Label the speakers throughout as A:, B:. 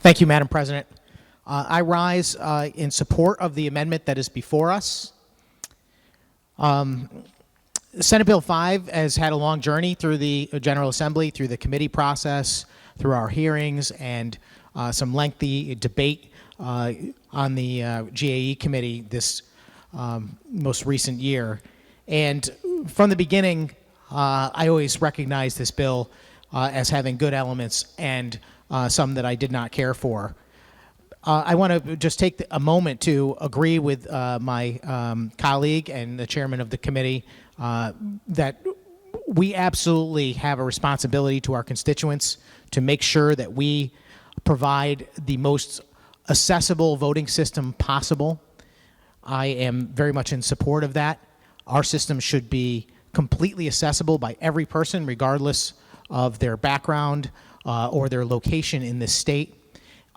A: Thank you, Madam President. I rise in support of the amendment that is before us. Senate Bill 5 has had a long journey through the General Assembly, through the committee process, through our hearings, and some lengthy debate on the GAE committee this most recent year. And from the beginning, I always recognized this bill as having good elements and some that I did not care for. I want to just take a moment to agree with my colleague and the chairman of the committee that we absolutely have a responsibility to our constituents to make sure that we provide the most accessible voting system possible. I am very much in support of that. Our system should be completely accessible by every person, regardless of their background or their location in this state.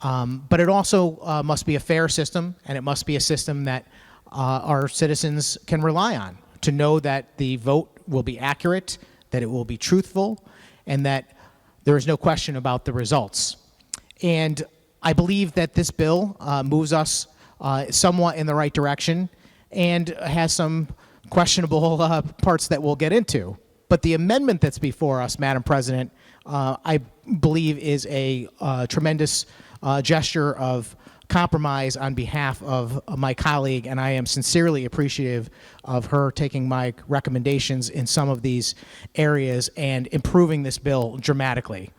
A: But it also must be a fair system, and it must be a system that our citizens can rely on to know that the vote will be accurate, that it will be truthful, and that there is no question about the results. And I believe that this bill moves us somewhat in the right direction and has some questionable parts that we'll get into. But the amendment that's before us, Madam President, I believe is a tremendous gesture of compromise on behalf of my colleague, and I am sincerely appreciative of her taking my recommendations in some of these areas and improving this bill dramatically.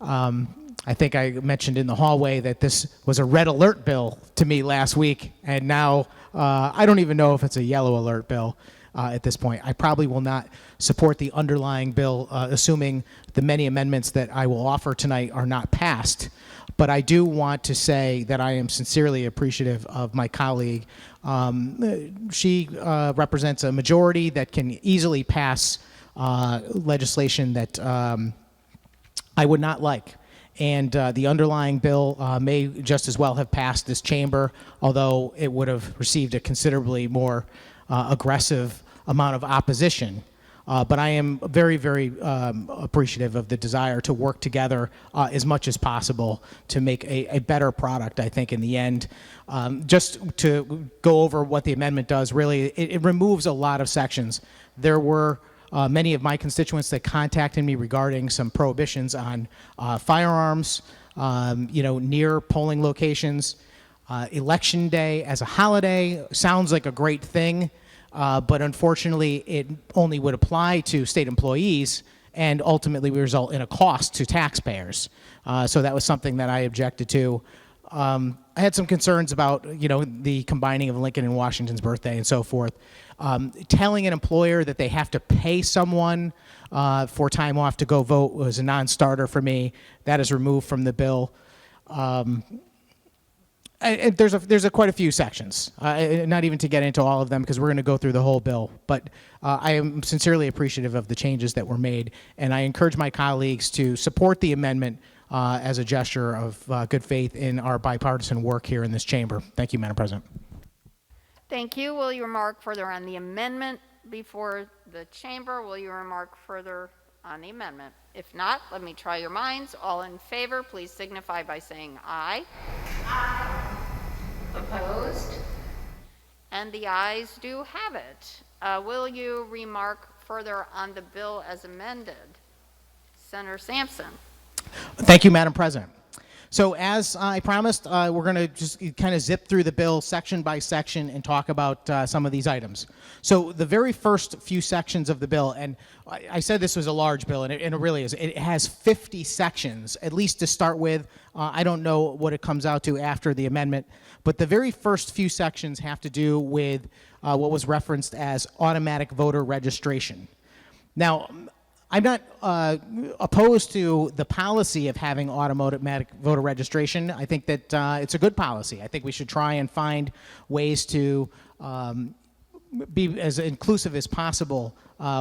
A: I think I mentioned in the hallway that this was a red alert bill to me last week, and now I don't even know if it's a yellow alert bill at this point. I probably will not support the underlying bill, assuming the many amendments that I will offer tonight are not passed. But I do want to say that I am sincerely appreciative of my colleague. She represents a majority that can easily pass legislation that I would not like. And the underlying bill may just as well have passed this chamber, although it would have received a considerably more aggressive amount of opposition. But I am very, very appreciative of the desire to work together as much as possible to make a better product, I think, in the end. Just to go over what the amendment does, really, it removes a lot of sections. There were many of my constituents that contacted me regarding some prohibitions on firearms, near polling locations. Election day as a holiday sounds like a great thing. But unfortunately, it only would apply to state employees and ultimately would result in a cost to taxpayers. So that was something that I objected to. I had some concerns about, the combining of Lincoln and Washington's birthday and so forth. Telling an employer that they have to pay someone for time off to go vote was a non-starter for me. That is removed from the bill. And there's quite a few sections, not even to get into all of them because we're going to go through the whole bill. But I am sincerely appreciative of the changes that were made, and I encourage my colleagues to support the amendment as a gesture of good faith in our bipartisan work here in this chamber. Thank you, Madam President.
B: Thank you. Will you remark further on the amendment before the chamber? Will you remark further on the amendment? If not, let me try your minds. All in favor, please signify by saying aye. Aye. Opposed? And the ayes do have it. Will you remark further on the bill as amended? Senator Sampson.
A: Thank you, Madam President. So as I promised, we're going to just kind of zip through the bill section by section and talk about some of these items. So the very first few sections of the bill, and I said this was a large bill, and it really is. It has 50 sections, at least to start with. I don't know what it comes out to after the amendment, but the very first few sections have to do with what was referenced as automatic voter registration. Now, I'm not opposed to the policy of having automatic voter registration. I think that it's a good policy. I think we should try and find ways to be as inclusive as possible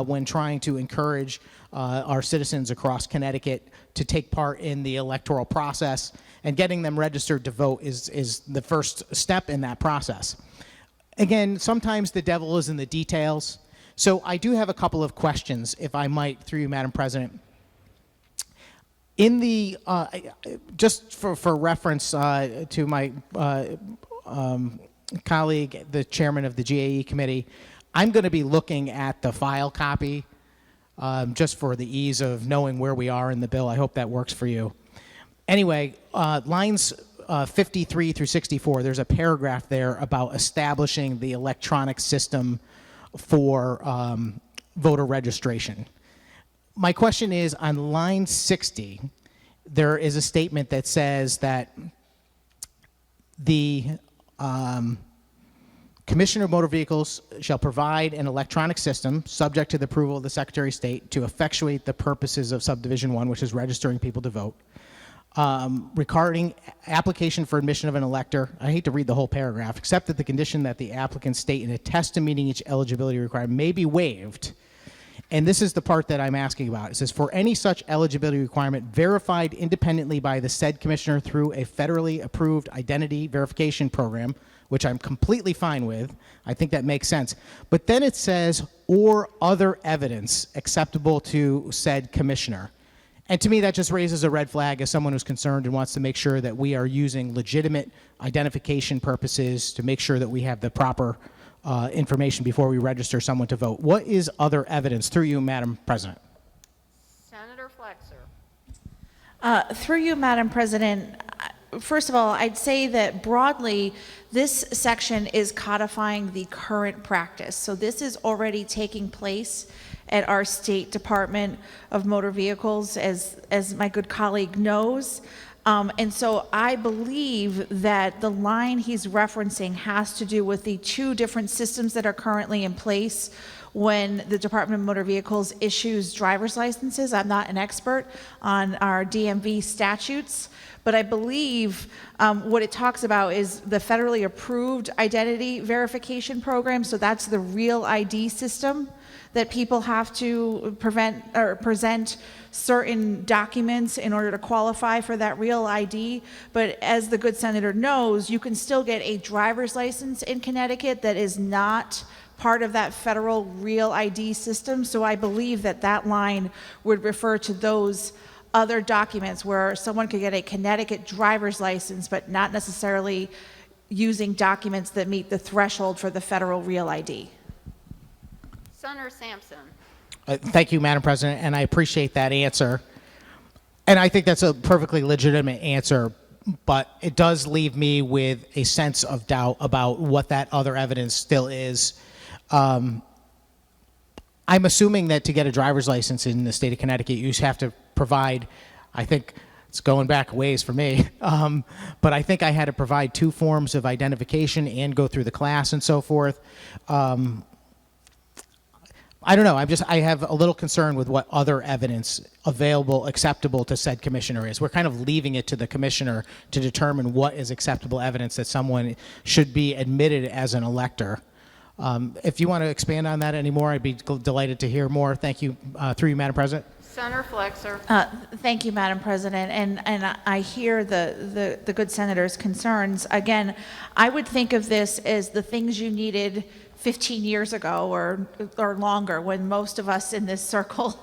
A: when trying to encourage our citizens across Connecticut to take part in the electoral process, and getting them registered to vote is the first step in that process. Again, sometimes the devil is in the details. So I do have a couple of questions, if I might, through you, Madam President. In the, just for reference to my colleague, the chairman of the GAE committee, I'm going to be looking at the file copy just for the ease of knowing where we are in the bill. I hope that works for you. Anyway, lines 53 through 64, there's a paragraph there about establishing the electronic system for voter registration. My question is, on line 60, there is a statement that says that the Commissioner of Motor Vehicles shall provide an electronic system subject to the approval of the Secretary of State to effectuate the purposes of Subdivision 1, which is registering people to vote. Regarding application for admission of an elector, I hate to read the whole paragraph, except that the condition that the applicant state and attest to meeting each eligibility requirement may be waived. And this is the part that I'm asking about. It says, for any such eligibility requirement verified independently by the said commissioner through a federally approved identity verification program, which I'm completely fine with. I think that makes sense. But then it says, or other evidence acceptable to said commissioner. And to me, that just raises a red flag as someone who's concerned and wants to make sure that we are using legitimate identification purposes to make sure that we have the proper information before we register someone to vote. What is other evidence? Through you, Madam President.
B: Senator Flexer.
C: Through you, Madam President, first of all, I'd say that broadly, this section is codifying the current practice. So this is already taking place at our State Department of Motor Vehicles, as my good colleague knows. And so I believe that the line he's referencing has to do with the two different systems that are currently in place when the Department of Motor Vehicles issues driver's licenses. I'm not an expert on our DMV statutes, but I believe what it talks about is the federally approved identity verification program. So that's the Real ID system that people have to present certain documents in order to qualify for that Real ID. But as the good senator knows, you can still get a driver's license in Connecticut that is not part of that federal Real ID system. So I believe that that line would refer to those other documents where someone could get a Connecticut driver's license, but not necessarily using documents that meet the threshold for the federal Real ID.
B: Senator Sampson.
A: Thank you, Madam President, and I appreciate that answer. And I think that's a perfectly legitimate answer, but it does leave me with a sense of doubt about what that other evidence still is. I'm assuming that to get a driver's license in the state of Connecticut, you just have to provide, I think it's going back a ways for me, but I think I had to provide 2 forms of identification and go through the class and so forth. I don't know. I have a little concern with what other evidence available, acceptable to said commissioner is. We're kind of leaving it to the commissioner to determine what is acceptable evidence that someone should be admitted as an elector. If you want to expand on that anymore, I'd be delighted to hear more. Thank you. Through you, Madam President.
B: Senator Flexer.
C: Thank you, Madam President, and I hear the good senator's concerns. Again, I would think of this as the things you needed 15 years ago or longer, when most of us in this circle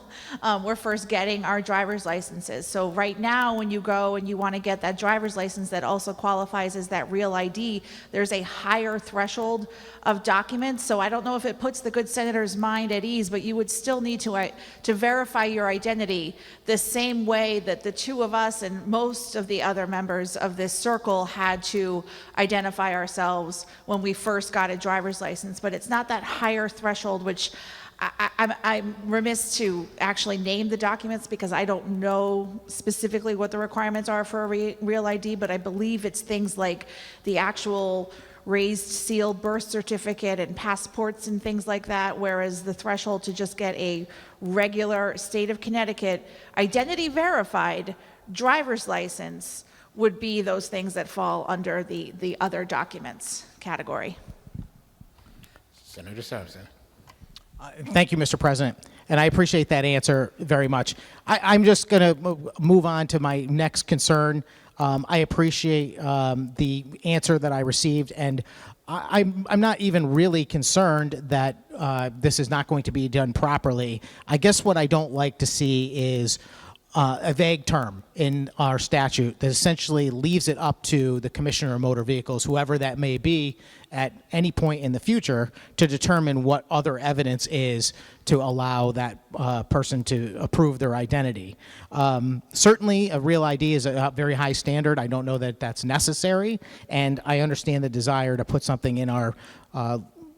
C: were first getting our driver's licenses. So right now, when you go and you want to get that driver's license that also qualifies as that Real ID, there's a higher threshold of documents. So I don't know if it puts the good senator's mind at ease, but you would still need to verify your identity the same way that the two of us and most of the other members of this circle had to identify ourselves when we first got a driver's license. But it's not that higher threshold, which I'm remiss to actually name the documents because I don't know specifically what the requirements are for a Real ID, but I believe it's things like the actual raised sealed birth certificate and passports and things like that, whereas the threshold to just get a regular state of Connecticut identity verified driver's license would be those things that fall under the other documents category.
D: Senator Sampson.
A: Thank you, Mr. President, and I appreciate that answer very much. I'm just going to move on to my next concern. I appreciate the answer that I received, and I'm not even really concerned that this is not going to be done properly. I guess what I don't like to see is a vague term in our statute that essentially leaves it up to the Commissioner of Motor Vehicles, whoever that may be, at any point in the future to determine what other evidence is to allow that person to approve their identity. Certainly, a real ID is a very high standard. I don't know that that's necessary, and I understand the desire to put something in our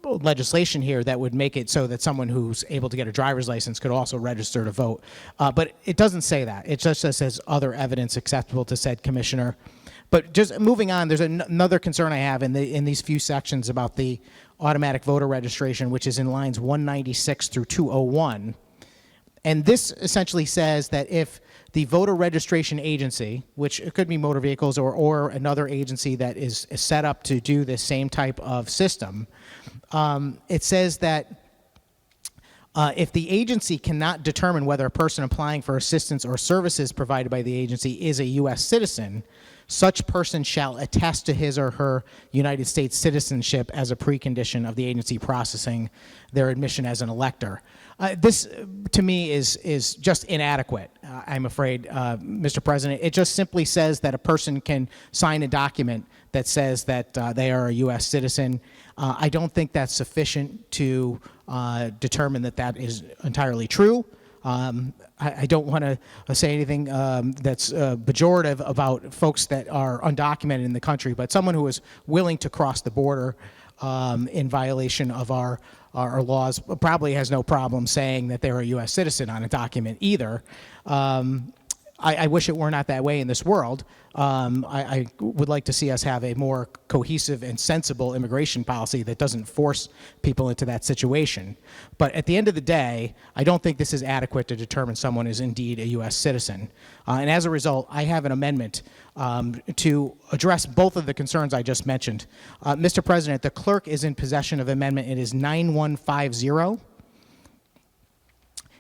A: legislation here that would make it so that someone who's able to get a driver's license could also register to vote. But it doesn't say that. It just says other evidence acceptable to said commissioner. But just moving on, there's another concern I have in these few sections about the automatic voter registration, which is in lines 196 through 201. And this essentially says that if the voter registration agency, which it could be motor vehicles or another agency that is set up to do this same type of system, it says that if the agency cannot determine whether a person applying for assistance or services provided by the agency is a U.S. citizen, such person shall attest to his or her United States citizenship as a precondition of the agency processing their admission as an elector. This, to me, is just inadequate, I'm afraid, Mr. President. It just simply says that a person can sign a document that says that they are a U.S. citizen. I don't think that's sufficient to determine that that is entirely true. I don't want to say anything that's pejorative about folks that are undocumented in the country, but someone who is willing to cross the border in violation of our laws probably has no problem saying that they're a U.S. citizen on a document either. I wish it were not that way in this world. I would like to see us have a more cohesive and sensible immigration policy that doesn't force people into that situation. But at the end of the day, I don't think this is adequate to determine someone is indeed a U.S. citizen. And as a result, I have an amendment to address both of the concerns I just mentioned. Mr. President, the clerk is in possession of amendment. It is 9150.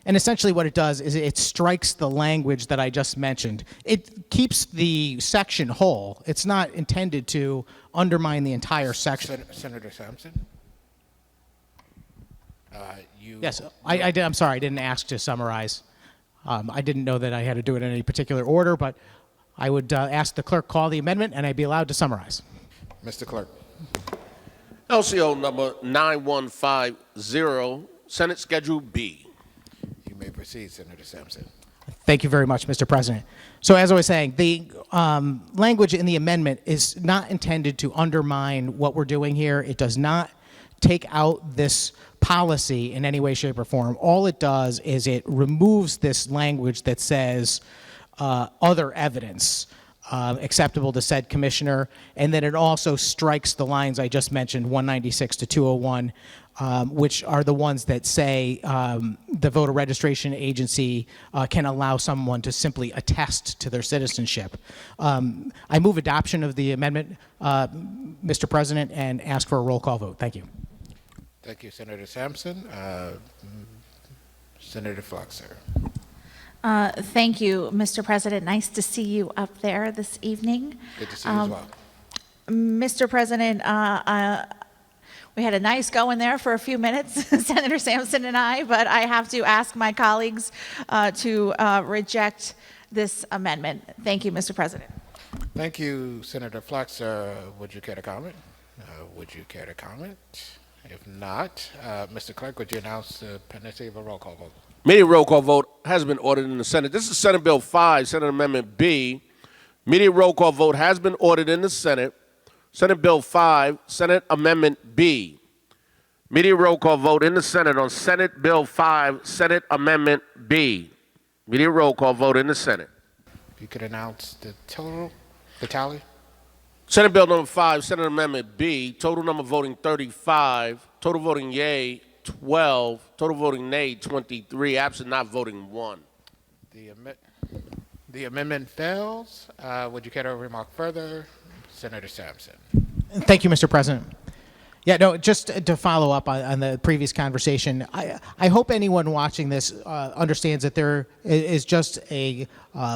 A: And essentially what it does is it strikes the language that I just mentioned. It keeps the section whole. It's not intended to undermine the entire section.
D: Senator Sampson?
A: Yes, I did. I'm sorry, I didn't ask to summarize. I didn't know that I had to do it in any particular order, but I would ask the clerk call the amendment, and I'd be allowed to summarize.
D: Mr. Clerk.
E: LCO number 9150, Senate Schedule B.
D: You may proceed, Senator Sampson.
A: Thank you very much, Mr. President. So as I was saying, the language in the amendment is not intended to undermine what we're doing here. It does not take out this policy in any way, shape, or form. All it does is it removes this language that says other evidence acceptable to said commissioner, and then it also strikes the lines I just mentioned, 196 to 201, which are the ones that say the voter registration agency can allow someone to simply attest to their citizenship. I move adoption of the amendment, Mr. President, and ask for a roll call vote. Thank you.
D: Thank you, Senator Sampson. Senator Floxer.
C: Thank you, Mr. President. Nice to see you up there this evening.
D: Good to see you as well.
C: Mr. President, we had a nice go in there for a few minutes, Senator Sampson and I, but I have to ask my colleagues to reject this amendment. Thank you, Mr. President.
D: Thank you, Senator Floxer. Would you care to comment? Would you care to comment? If not, Mr. Clerk, would you announce the pendency of a roll call vote?
E: Immediate roll call vote has been ordered in the Senate. This is Senate Bill 5, Senate Amendment B. Immediate roll call vote has been ordered in the Senate. Senate Bill 5, Senate Amendment B. Immediate roll call vote in the Senate on Senate Bill 5, Senate Amendment B. Immediate roll call vote in the Senate.
D: If you could announce the total, the tally.
E: Senate Bill number 5, Senate Amendment B. Total number voting 35. Total voting yea 12. Total voting nay 23. Absent not voting 1.
D: The amendment fails. Would you care to remark further? Senator Sampson.
A: Thank you, Mr. President. Yeah, no, just to follow up on the previous conversation, I hope anyone watching this understands that there is just a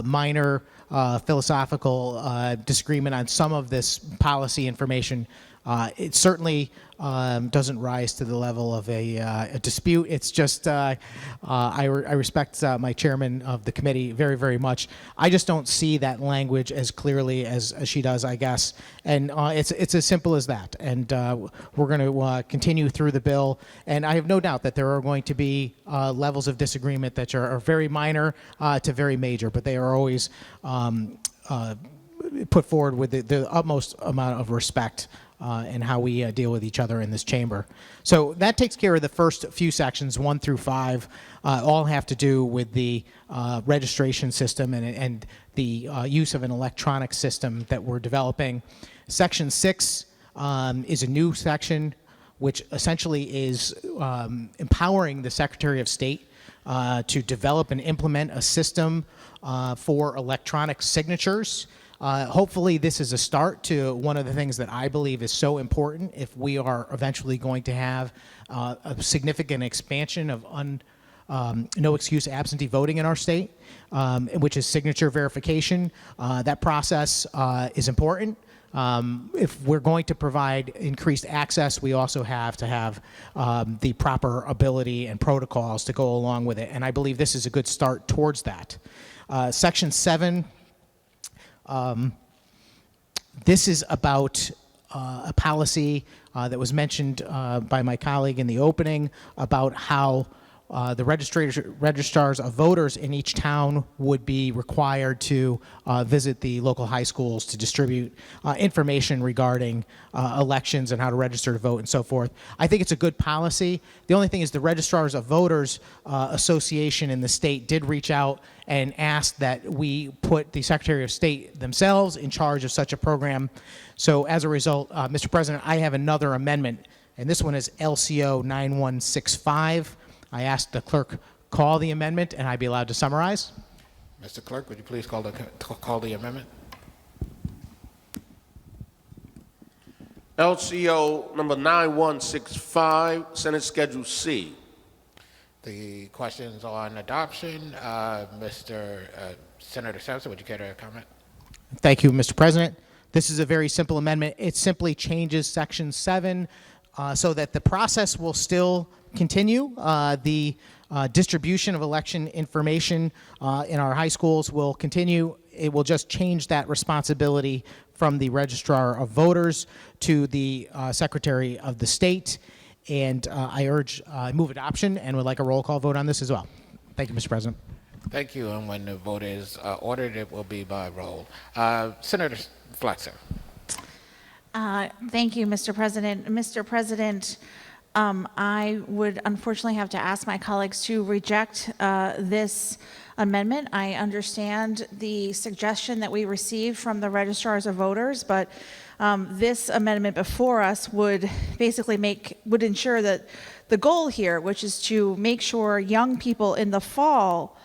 A: minor philosophical disagreement on some of this policy information It certainly doesn't rise to the level of a dispute. It's just I respect my chairman of the committee very, very much. I just don't see that language as clearly as she does, I guess. And it's as simple as that. And we're going to continue through the bill. And I have no doubt that there are going to be levels of disagreement that are very minor to very major, but they are always put forward with the utmost amount of respect and how we deal with each other in this chamber. So that takes care of the first few sections, 1 through 5, all have to do with the registration system and the use of an electronic system that we're developing. Section 6 is a new section which essentially is empowering the Secretary of State to develop and implement a system for electronic signatures. Hopefully this is a start to one of the things that I believe is so important if we are eventually going to have a significant expansion of no excuse absentee voting in our state, which is signature verification. That process is important. If we're going to provide increased access, we also have to have the proper ability and protocols to go along with it. And I believe this is a good start towards that. Section 7, this is about a policy that was mentioned by my colleague in the opening about how the registrars of voters in each town would be required to visit the local high schools to distribute information regarding elections and how to register to vote and so forth. I think it's a good policy. The only thing is the Registrars of Voters Association in the state did reach out and asked that we put the Secretary of State themselves in charge of such a program. So as a result, Mr. President, I have another amendment, and this one is LCO 9165. I asked the clerk call the amendment, and I'd be allowed to summarize.
D: Mr. Clerk, would you please call the amendment?
E: LCO number 9165, Senate Schedule C.
D: The questions on adoption, Senator Sampson, would you care to comment?
A: Thank you, Mr. President. This is a very simple amendment. It simply changes Section 7 so that the process will still continue. The distribution of election information in our high schools will continue. It will just change that responsibility from the Registrar of Voters to the Secretary of the State. And I move adoption and would like a roll call vote on this as well. Thank you, Mr. President.
D: Thank you, and when the vote is ordered, it will be by roll. Senator Flexer.
C: Thank you, Mr. President. Mr. President, I would unfortunately have to ask my colleagues to reject this amendment. I understand the suggestion that we received from the registrars of voters, but this amendment before us would basically would ensure that the goal here, which is to make sure young people in the fall,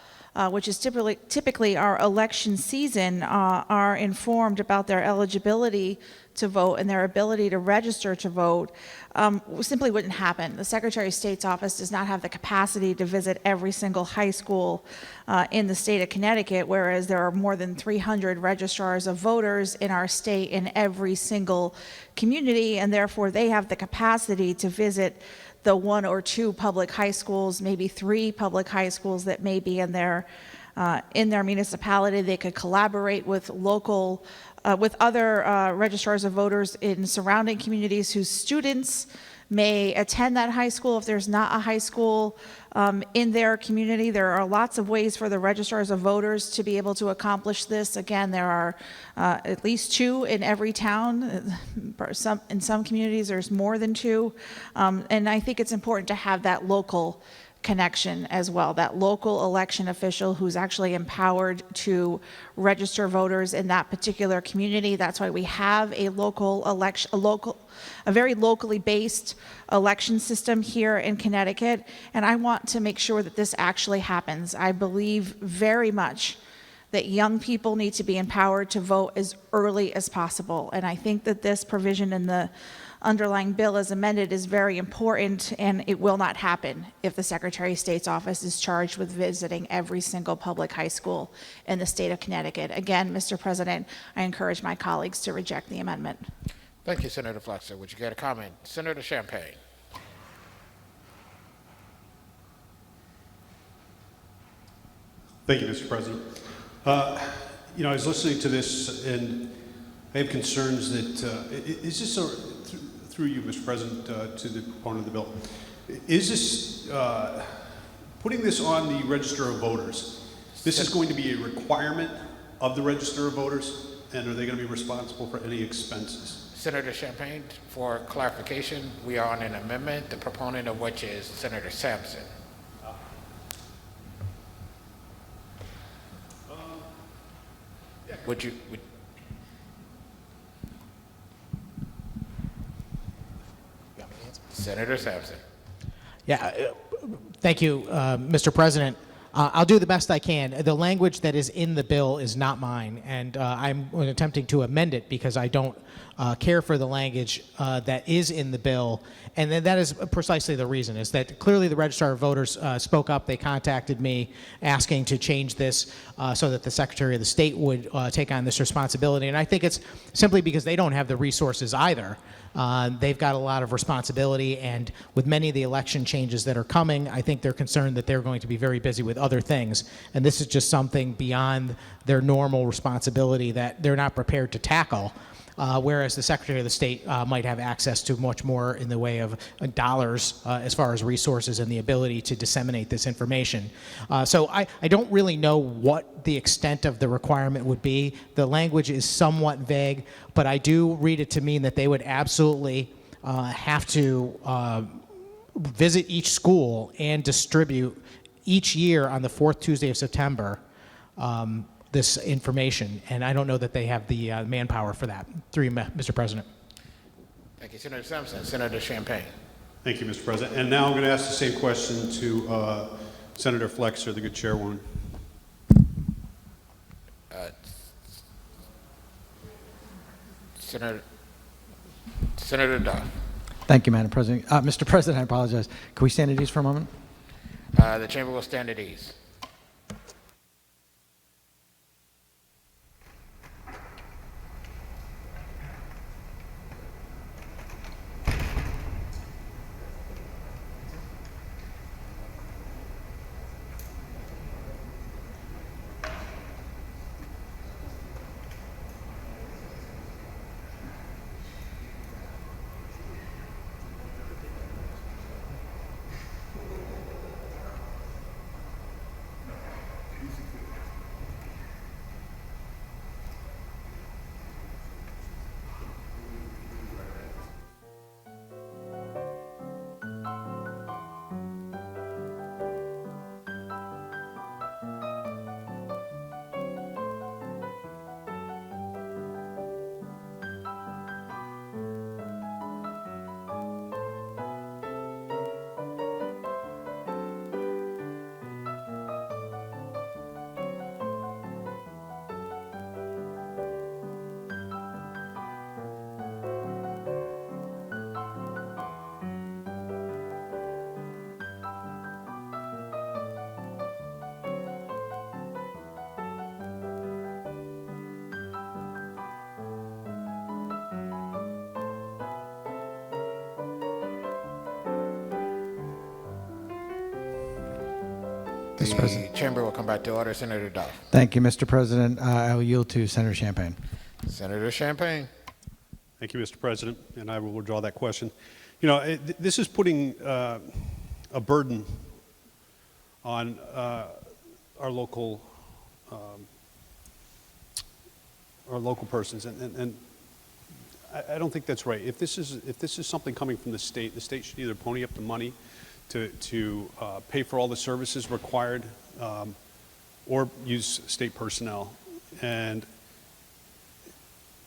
C: which is typically our election season, are informed about their eligibility to vote and their ability to register to vote, simply wouldn't happen. The Secretary of State's office does not have the capacity to visit every single high school in the state of Connecticut, whereas there are more than 300 registrars of voters in our state in every single community, and therefore they have the capacity to visit the 1 or 2 public high schools, maybe 3 public high schools that may be in their municipality. They could collaborate with with other registrars of voters in surrounding communities whose students may attend that high school if there's not a high school in their community. There are lots of ways for the registrars of voters to be able to accomplish this. Again, there are at least 2 in every town. In some communities, there's more than 2. And I think it's important to have that local connection as well, that local election official who's actually empowered to register voters in that particular community. That's why we have a very locally based election system here in Connecticut, and I want to make sure that this actually happens. I believe very much that young people need to be empowered to vote as early as possible, and I think that this provision in the underlying bill as amended is very important, and it will not happen if the Secretary of State's office is charged with visiting every single public high school in the state of Connecticut. Again, Mr. President, I encourage my colleagues to reject the amendment.
D: Thank you, Senator Flexer. Would you care to comment? Senator Champagne.
F: Thank you, Mr. President. I was listening to this, and I have concerns that, is this, through you, Mr. President, to the proponent of the bill, is this, putting this on the Register of Voters, this is going to be a requirement of the Register of Voters, and are they going to be responsible for any expenses?
D: Senator Champagne, for clarification, we are on an amendment, the proponent of which is Senator Sampson. Would Senator Sampson.
A: Yeah, thank you, Mr. President. I'll do the best I can. The language that is in the bill is not mine, and I'm attempting to amend it because I don't care for the language that is in the bill. And then that is precisely the reason, is that clearly the Registrar of Voters spoke up. They contacted me asking to change this so that the Secretary of the State would take on this responsibility. And I think it's simply because they don't have the resources either. They've got a lot of responsibility, and with many of the election changes that are coming, I think they're concerned that they're going to be very busy with other things. And this is just something beyond their normal responsibility that they're not prepared to tackle. Whereas the Secretary of the State might have access to much more in the way of dollars as far as resources and the ability to disseminate this information. So I don't really know what the extent of the requirement would be. The language is somewhat vague, but I do read it to mean that they would absolutely have to visit each school and distribute each year on the fourth Tuesday of September this information, and I don't know that they have the manpower for that. Through you, Mr. President.
D: Thank you, Senator Sampson. Senator Champagne.
F: Thank you, Mr. President. And now I'm going to ask the same question to Senator Flexer, the good chairwoman.
D: Senator Duff.
G: Thank you, Madam President. Mr. President, I apologize. Can we stand at ease for a moment?
D: The chamber will stand at ease.
G: Mr. President.
D: The chamber will come back to order. Senator Duff.
G: Thank you, Mr. President. I will yield to Senator Champagne.
D: Senator Champagne.
F: Thank you, Mr. President, and I will withdraw that question. This is putting a burden on our local persons, and I don't think that's right. If this is something coming from the state should either pony up the money to pay for all the services required, or use state personnel, and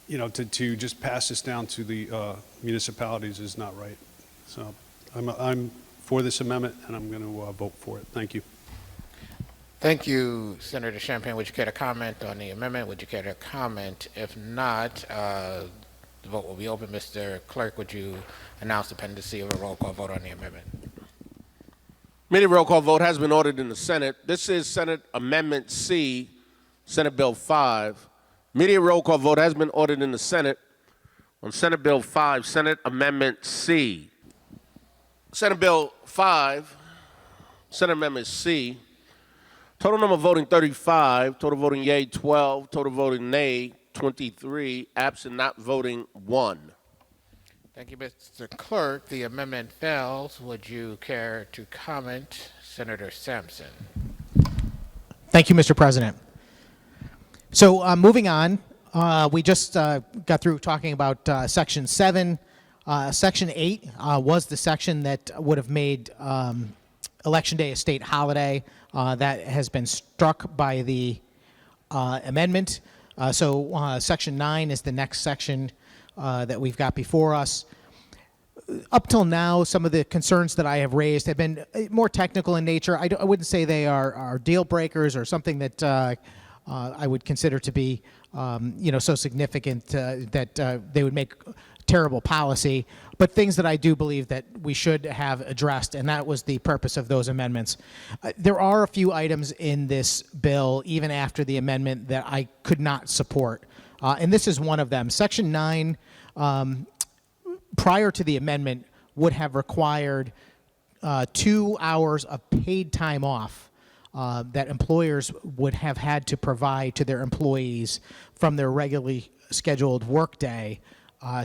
F: to just pass this down to the municipalities is not right. So I'm for this amendment, and I'm going to vote for it. Thank you.
D: Thank you, Senator Champagne. Would you care to comment on the amendment? Would you care to comment? If not, the vote will be open. Mr. Clerk, would you announce the pendency of a roll call vote on the amendment?
E: Immediate roll call vote has been ordered in the Senate. This is Senate Amendment C, Senate Bill 5. Immediate roll call vote has been ordered in the Senate. On Senate Bill 5, Senate Amendment C. Senate Bill 5, Senate Amendment C. Total number voting 35, total voting yea 12, total voting nay 23, absent not voting 1.
D: Thank you, Mr. Clerk. The amendment fails. Would you care to comment, Senator Sampson?
A: Thank you, Mr. President. So moving on, we just got through talking about Section 7. Section 8 was the section that would have made Election Day a state holiday. That has been struck by the amendment. So Section 9 is the next section that we've got before us. Up till now, some of the concerns that I have raised have been more technical in nature. I wouldn't say they are deal breakers or something that I would consider to be, so significant that they would make terrible policy, but things that I do believe that we should have addressed, and that was the purpose of those amendments. There are a few items in this bill, even after the amendment, that I could not support, and this is one of them. Section 9, prior to the amendment, would have required 2 hours of paid time off that employers would have had to provide to their employees from their regularly scheduled workday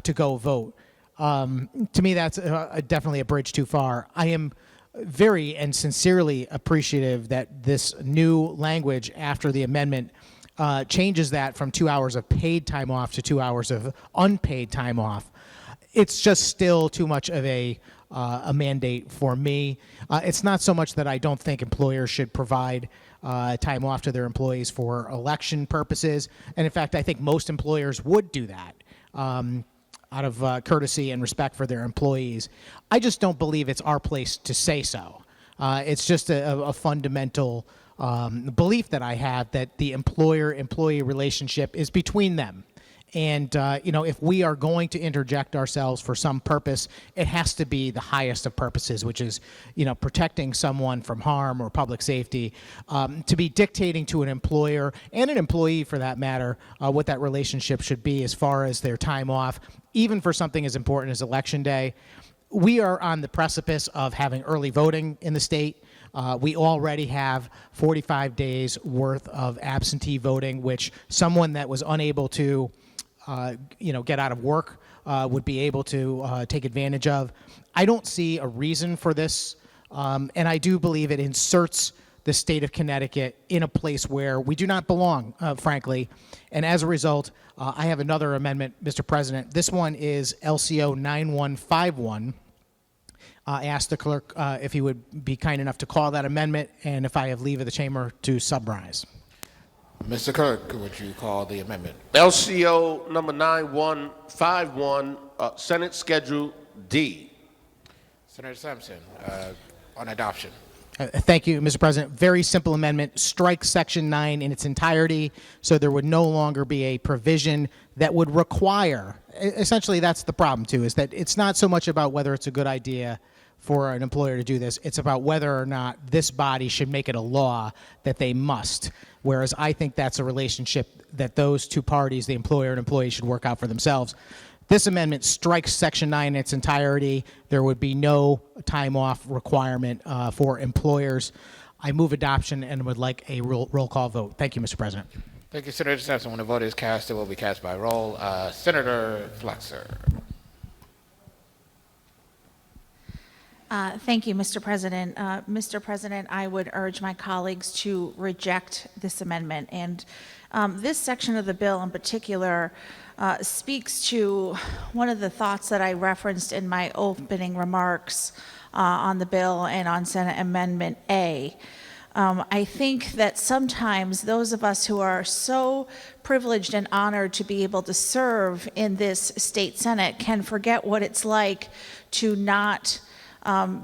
A: to go vote. To me, that's definitely a bridge too far. I am very and sincerely appreciative that this new language after the amendment changes that from 2 hours of paid time off to 2 hours of unpaid time off. It's just still too much of a mandate for me. It's not so much that I don't think employers should provide time off to their employees for election purposes. And in fact, I think most employers would do that out of courtesy and respect for their employees. I just don't believe it's our place to say so. It's just a fundamental belief that I have that the employer-employee relationship is between them. And, if we are going to interject ourselves for some purpose, it has to be the highest of purposes, which is, protecting someone from harm or public safety. To be dictating to an employer and an employee, for that matter, what that relationship should be as far as their time off, even for something as important as Election Day. We are on the precipice of having early voting in the state. We already have 45 days worth of absentee voting, which someone that was unable to get out of work would be able to take advantage of. I don't see a reason for this, and I do believe it inserts the state of Connecticut in a place where we do not belong, frankly. And as a result, I have another amendment, Mr. President. This one is LCO 9151. I asked the clerk if he would be kind enough to call that amendment, and if I have leave of the chamber to summarize.
D: Mr. Clerk, would you call the amendment?
E: LCO number 9151, Senate Schedule D.
D: Senator Sampson, on adoption.
A: Thank you, Mr. President. Very simple amendment. Strike Section 9 in its entirety, so there would no longer be a provision that would require, essentially that's the problem too, is that it's not so much about whether it's a good idea for an employer to do this, it's about whether or not this body should make it a law that they must. Whereas I think that's a relationship that those two parties, the employer and employee, should work out for themselves. This amendment strikes Section 9 in its entirety. There would be no time off requirement for employers. I move adoption and would like a roll call vote. Thank you, Mr. President.
D: Thank you, Senator Sampson. When the vote is cast, it will be cast by roll. Senator Fluxer.
C: Thank you, Mr. President. Mr. President, I would urge my colleagues to reject this amendment. And this section of the bill in particular speaks to one of the thoughts that I referenced in my opening remarks on the bill and on Senate Amendment A. I think that sometimes those of us who are so privileged and honored to be able to serve in this state Senate can forget what it's like to not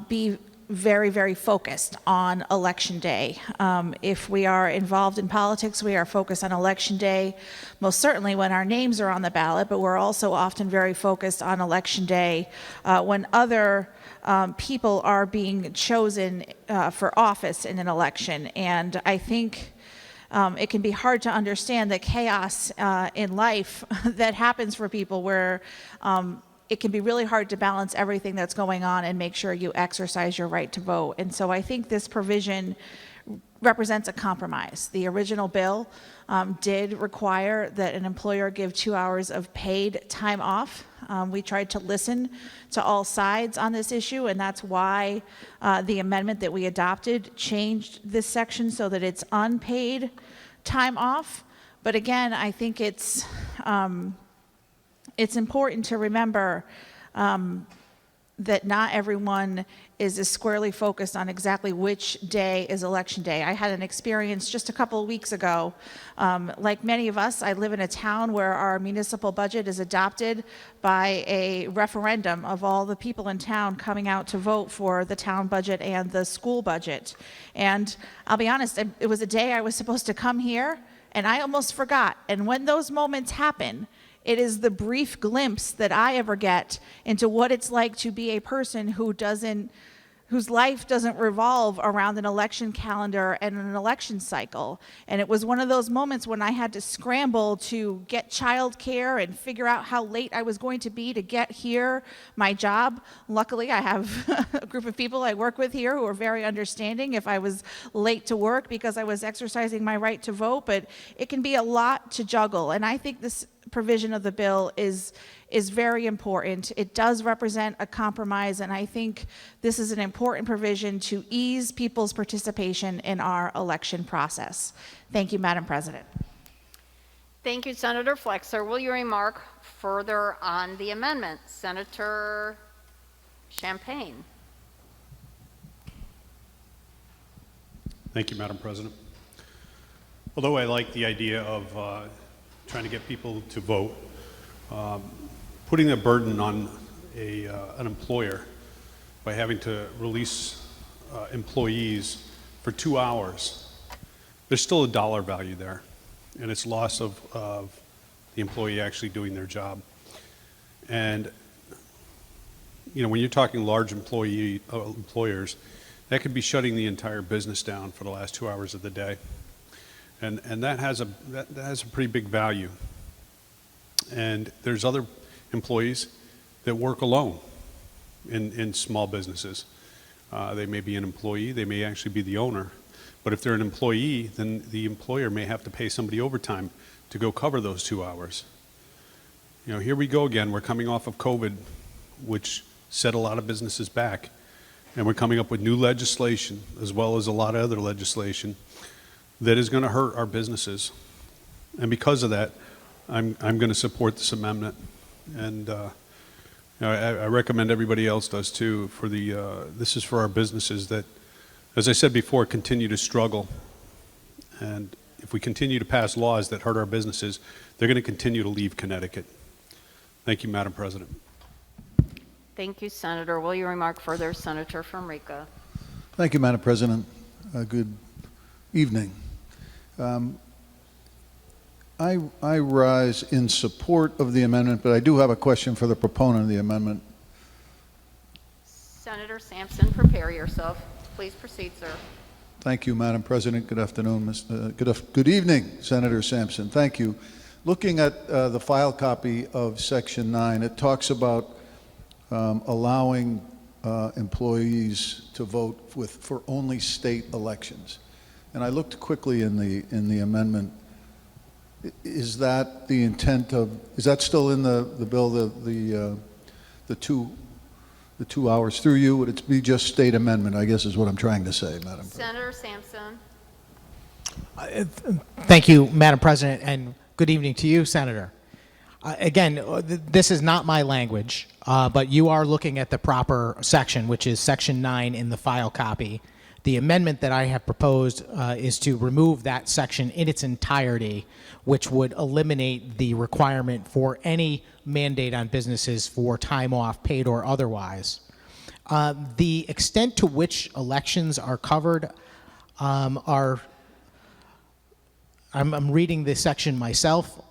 C: be very, very focused on Election Day. If we are involved in politics, we are focused on Election Day, most certainly when our names are on the ballot, but we're also often very focused on Election Day when other people are being chosen for office in an election. And I think it can be hard to understand the chaos in life that happens for people where it can be really hard to balance everything that's going on and make sure you exercise your right to vote. And so I think this provision represents a compromise. The original bill did require that an employer give 2 hours of paid time off. We tried to listen to all sides on this issue, and that's why the amendment that we adopted changed this section so that it's unpaid time off. But again, I think it's important to remember that not everyone is as squarely focused on exactly which day is election day. I had an experience just a couple of weeks ago. Like many of us, I live in a town where our municipal budget is adopted by a referendum of all the people in town coming out to vote for the town budget and the school budget. And I'll be honest, it was a day I was supposed to come here, and I almost forgot. And when those moments happen, it is the brief glimpse that I ever get into what it's like to be a person whose life doesn't revolve around an election calendar and an election cycle. And it was one of those moments when I had to scramble to get childcare and figure out how late I was going to be to get here, my job. Luckily, I have a group of people I work with here who are very understanding if I was late to work because I was exercising my right to vote, but it can be a lot to juggle. And I think this provision of the bill is very important. It does represent a compromise, and I think this is an important provision to ease people's participation in our election process. Thank you, Madam President.
B: Thank you, Senator Flexer. Will you remark further on the amendment? Senator Champagne.
F: Thank you, Madam President. Although I like the idea of trying to get people to vote, putting a burden on an employer by having to release employees for 2 hours, there's still a dollar value there, and it's loss of the employee actually doing their job. And you know, when you're talking large employers, that could be shutting the entire business down for the last 2 hours of the day. And that has a pretty big value. And there's other employees that work alone in small businesses. They may be an employee, they may actually be the owner. But if they're an employee, then the employer may have to pay somebody overtime to go cover those 2 hours. You know, here we go again. We're coming off of COVID, which set a lot of businesses back. And we're coming up with new legislation, as well as a lot of other legislation, that is going to hurt our businesses. And because of that, I'm going to support this amendment. And you know, I recommend everybody else does too. This is for our businesses that, as I said before, continue to struggle. And if we continue to pass laws that hurt our businesses, they're going to continue to leave Connecticut. Thank you, Madam President.
B: Thank you, Senator. Will you remark further, Senator from Rica?
H: Thank you, Madam President. Good evening. I rise in support of the amendment, but I do have a question for the proponent of the amendment.
B: Senator Sampson, prepare yourself. Please proceed, sir.
H: Thank you, Madam President. Good afternoon. Good evening, Senator Sampson. Thank you. Looking at the file copy of Section 9, it talks about allowing employees to vote for only state elections. And I looked quickly in the amendment. Is that the intent of? Is that still in the bill? The 2 hours through you? Would it be just state amendment? I guess is what I'm trying to say, Madam President.
B: Senator Sampson.
A: Thank you, Madam President, and good evening to you, Senator. Again, this is not my language, but you are looking at the proper section, which is Section 9 in the file copy. The amendment that I have proposed is to remove that section in its entirety, which would eliminate the requirement for any mandate on businesses for time off, paid or otherwise. The extent to which elections are covered I'm reading this section myself.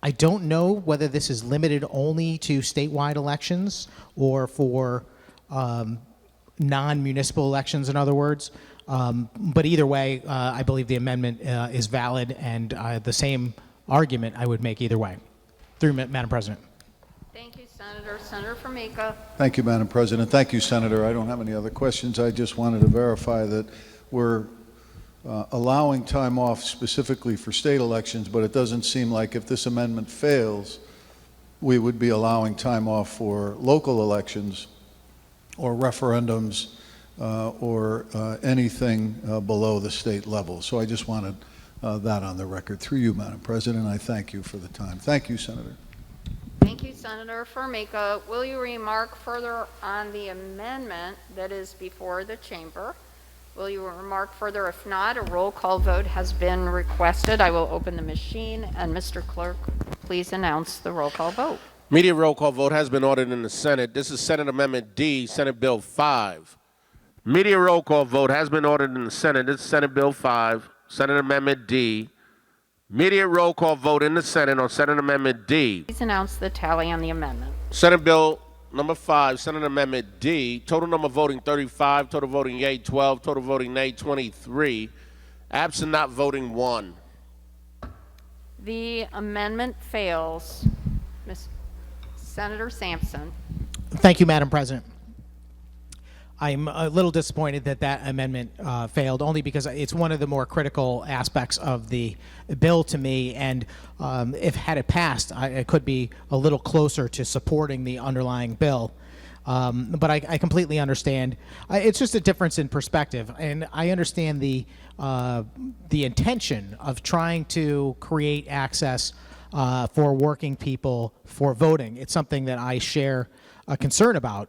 A: I don't know whether this is limited only to statewide elections or for non-municipal elections, in other words. But either way, I believe the amendment is valid, and the same argument I would make either way. Through Madam President.
B: Thank you, Senator. Senator Formica.
H: Thank you, Madam President. Thank you, Senator. I don't have any other questions. I just wanted to verify that we're allowing time off specifically for state elections, but it doesn't seem like if this amendment fails, we would be allowing time off for local elections or referendums or anything below the state level. So I just wanted that on the record. Through you, Madam President, I thank you for the time. Thank you, Senator.
B: Thank you, Senator Formica. Will you remark further on the amendment that is before the chamber? Will you remark further? If not, a roll call vote has been requested. I will open the machine, and Mr. Clerk, please announce the roll call vote.
E: Immediate roll call vote has been ordered in the Senate. This is Senate Amendment D, Senate Bill 5. Immediate roll call vote has been ordered in the Senate. This is Senate Bill 5, Senate Amendment D. Immediate roll call vote in the Senate on Senate Amendment D.
B: Please announce the tally on the amendment.
E: Senate Bill number 5, Senate Amendment D. Total number voting 35, total voting yea 12, total voting nay 23. Absent not voting 1.
B: The amendment fails. Senator Sampson.
A: Thank you, Madam President. I'm a little disappointed that that amendment failed, only because it's one of the more critical aspects of the bill to me, and if had it passed, I could be a little closer to supporting the underlying bill. But I completely understand. It's just a difference in perspective, and I understand the intention of trying to create access for working people for voting. It's something that I share a concern about.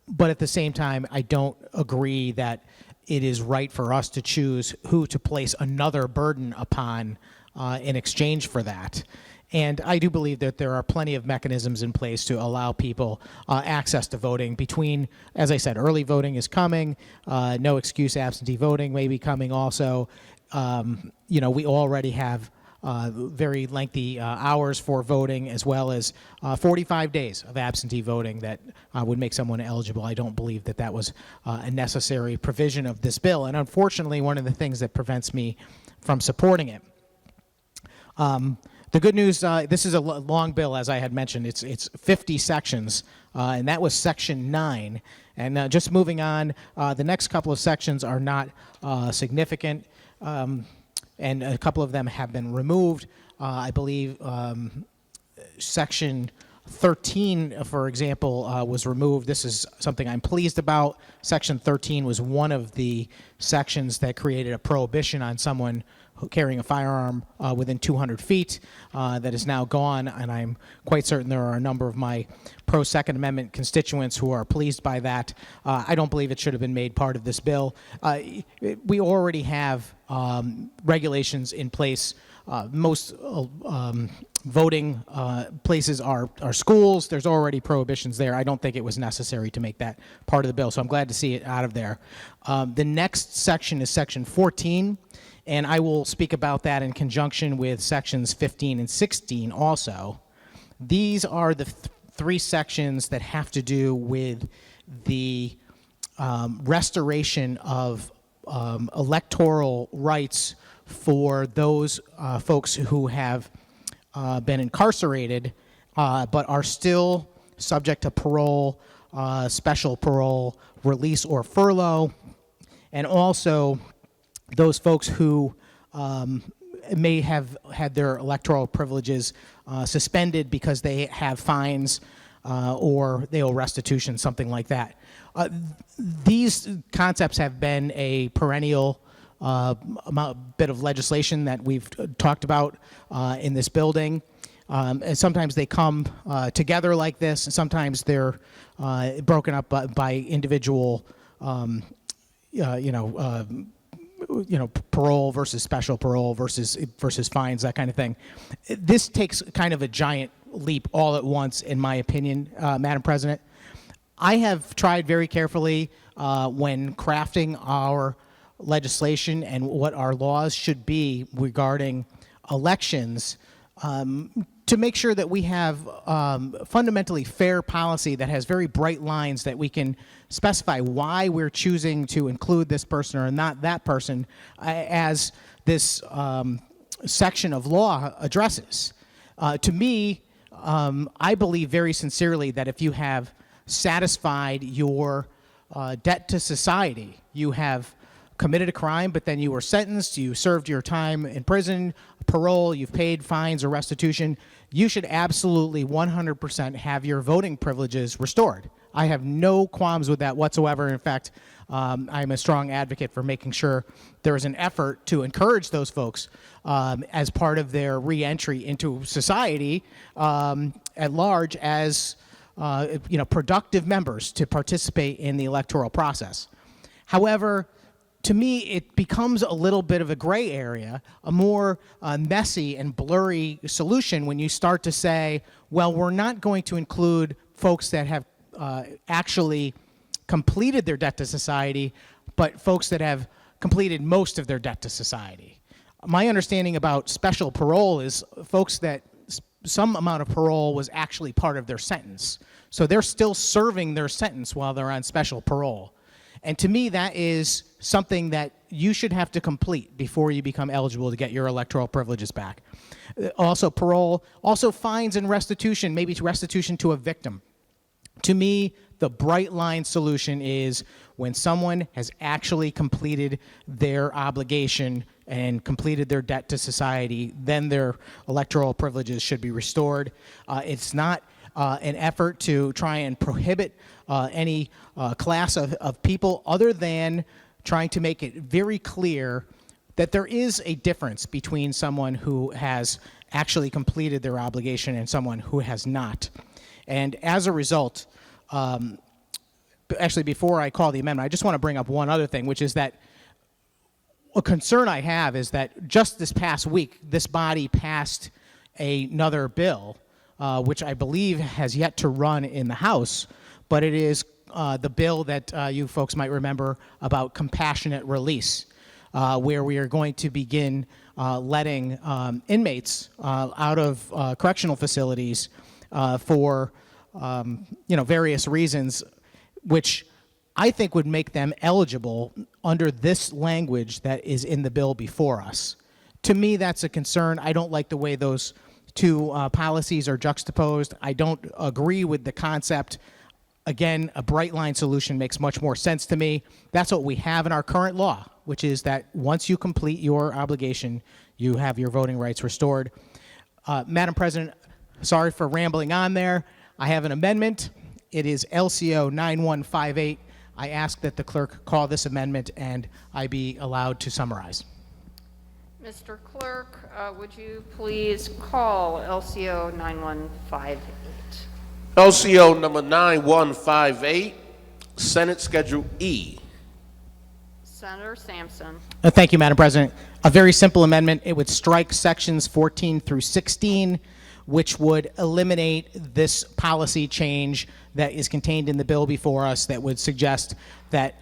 A: But at the same time, I don't agree that it is right for us to choose who to place another burden upon in exchange for that. And I do believe that there are plenty of mechanisms in place to allow people access to voting between, as I said, early voting is coming, no excuse absentee voting may be coming also. We already have very lengthy hours for voting, as well as 45 days of absentee voting that would make someone eligible. I don't believe that that was a necessary provision of this bill, and unfortunately one of the things that prevents me from supporting it. The good news, this is a long bill, as I had mentioned. It's 50 sections, and that was section 9. And just moving on, the next couple of sections are not significant. And a couple of them have been removed. I believe Section 13, for example, was removed. This is something I'm pleased about. Section 13 was one of the sections that created a prohibition on someone carrying a firearm within 200 feet. That is now gone, and I'm quite certain there are a number of my pro-Second Amendment constituents who are pleased by that. I don't believe it should have been made part of this bill. We already have regulations in place. Most voting places are schools. There's already prohibitions there. I don't think it was necessary to make that part of the bill, so I'm glad to see it out of there. The next section is Section 14. And I will speak about that in conjunction with sections 15 and 16 also. These are the three sections that have to do with the restoration of electoral rights for those folks who have been incarcerated but are still subject to parole, special parole, release or furlough, and also those folks who may have had their electoral privileges suspended because they have fines or they owe restitution, something like that. These concepts have been a perennial bit of legislation that we've talked about in this building. And sometimes they come together like this, and sometimes they're broken up by individual, parole versus special parole versus fines, that kind of thing. This takes kind of a giant leap all at once, in my opinion, Madam President. I have tried very carefully when crafting our legislation and what our laws should be regarding elections to make sure that we have fundamentally fair policy that has very bright lines that we can specify why we're choosing to include this person or not that person as this section of law addresses. To me, I believe very sincerely that if you have satisfied your debt to society, you have committed a crime, but then you were sentenced, you served your time in prison, parole, you've paid fines or restitution, you should absolutely 100% have your voting privileges restored. I have no qualms with that whatsoever. In fact, I'm a strong advocate for making sure there is an effort to encourage those folks as part of their reentry into society at large as productive members to participate in the electoral process. However, to me, it becomes a little bit of a gray area, a more messy and blurry solution when you start to say, well, we're not going to include folks that have actually completed their debt to society, but folks that have completed most of their debt to society. My understanding about special parole is folks that some amount of parole was actually part of their sentence. So they're still serving their sentence while they're on special parole. And to me, that is something that you should have to complete before you become eligible to get your electoral privileges back. Also parole, also fines and restitution, maybe it's restitution to a victim. To me, the bright line solution is when someone has actually completed their obligation and completed their debt to society, then their electoral privileges should be restored. It's not an effort to try and prohibit any class of people other than trying to make it very clear that there is a difference between someone who has actually completed their obligation and someone who has not. And as a result, actually before I call the amendment, I just want to bring up one other thing, which is that a concern I have is that just this past week, this body passed another bill, which I believe has yet to run in the House, but it is the bill that you folks might remember about compassionate release, where we are going to begin letting inmates out of correctional facilities for various reasons, which I think would make them eligible under this language that is in the bill before us. To me, that's a concern. I don't like the way those two policies are juxtaposed. I don't agree with the concept. Again, a bright line solution makes much more sense to me. That's what we have in our current law, which is that once you complete your obligation, you have your voting rights restored. Madam President, sorry for rambling on there. I have an amendment. It is LCO 9158. I ask that the clerk call this amendment and I be allowed to summarize.
B: Mr. Clerk, would you please call LCO 9158?
E: LCO number 9158, Senate Schedule E.
B: Senator Sampson.
A: Thank you, Madam President. A very simple amendment. It would strike sections 14 through 16, which would eliminate this policy change that is contained in the bill before us that would suggest that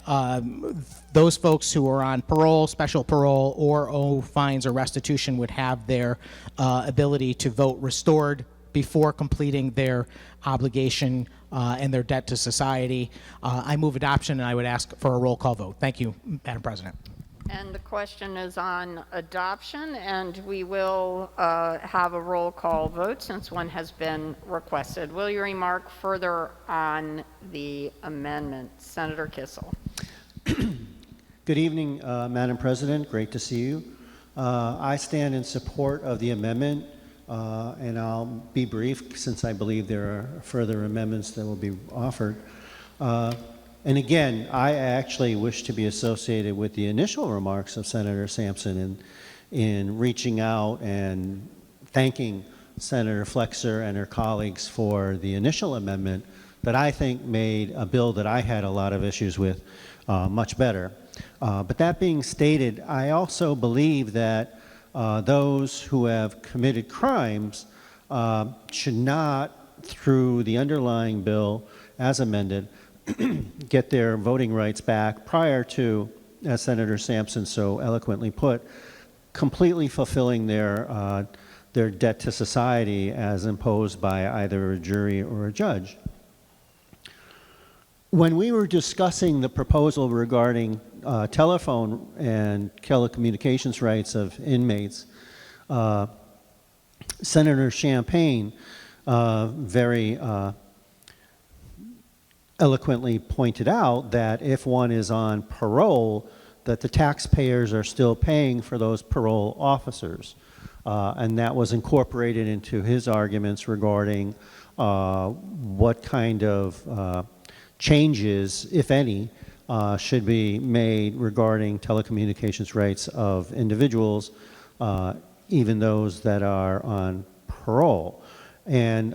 A: those folks who are on parole, special parole, or owe fines or restitution would have their ability to vote restored before completing their obligation and their debt to society. I move adoption, and I would ask for a roll call vote. Thank you, Madam President.
B: And the question is on adoption, and we will have a roll call vote since one has been requested. Will you remark further on the amendment? Senator Kissel.
I: Good evening, Madam President. Great to see you. I stand in support of the amendment, and I'll be brief since I believe there are further amendments that will be offered. And again, I actually wish to be associated with the initial remarks of Senator Sampson in reaching out and thanking Senator Flexer and her colleagues for the initial amendment that I think made a bill that I had a lot of issues with much better. But that being stated, I also believe that those who have committed crimes should not, through the underlying bill as amended, get their voting rights back prior to, as Senator Sampson so eloquently put, completely fulfilling their their debt to society as imposed by either a jury or a judge. When we were discussing the proposal regarding telephone and telecommunications rights of inmates, Senator Champagne very eloquently pointed out that if one is on parole, that the taxpayers are still paying for those parole officers. And that was incorporated into his arguments regarding what kind of changes, if any, should be made regarding telecommunications rights of individuals, even those that are on parole. And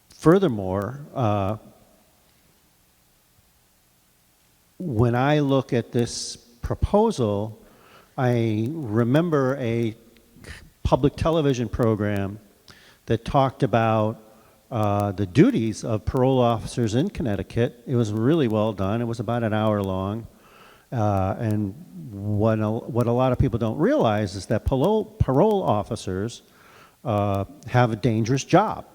I: furthermore, when I look at this proposal, I remember a public television program that talked about the duties of parole officers in Connecticut. It was really well done. It was about an hour long. And what a lot of people don't realize is that parole officers have a dangerous job.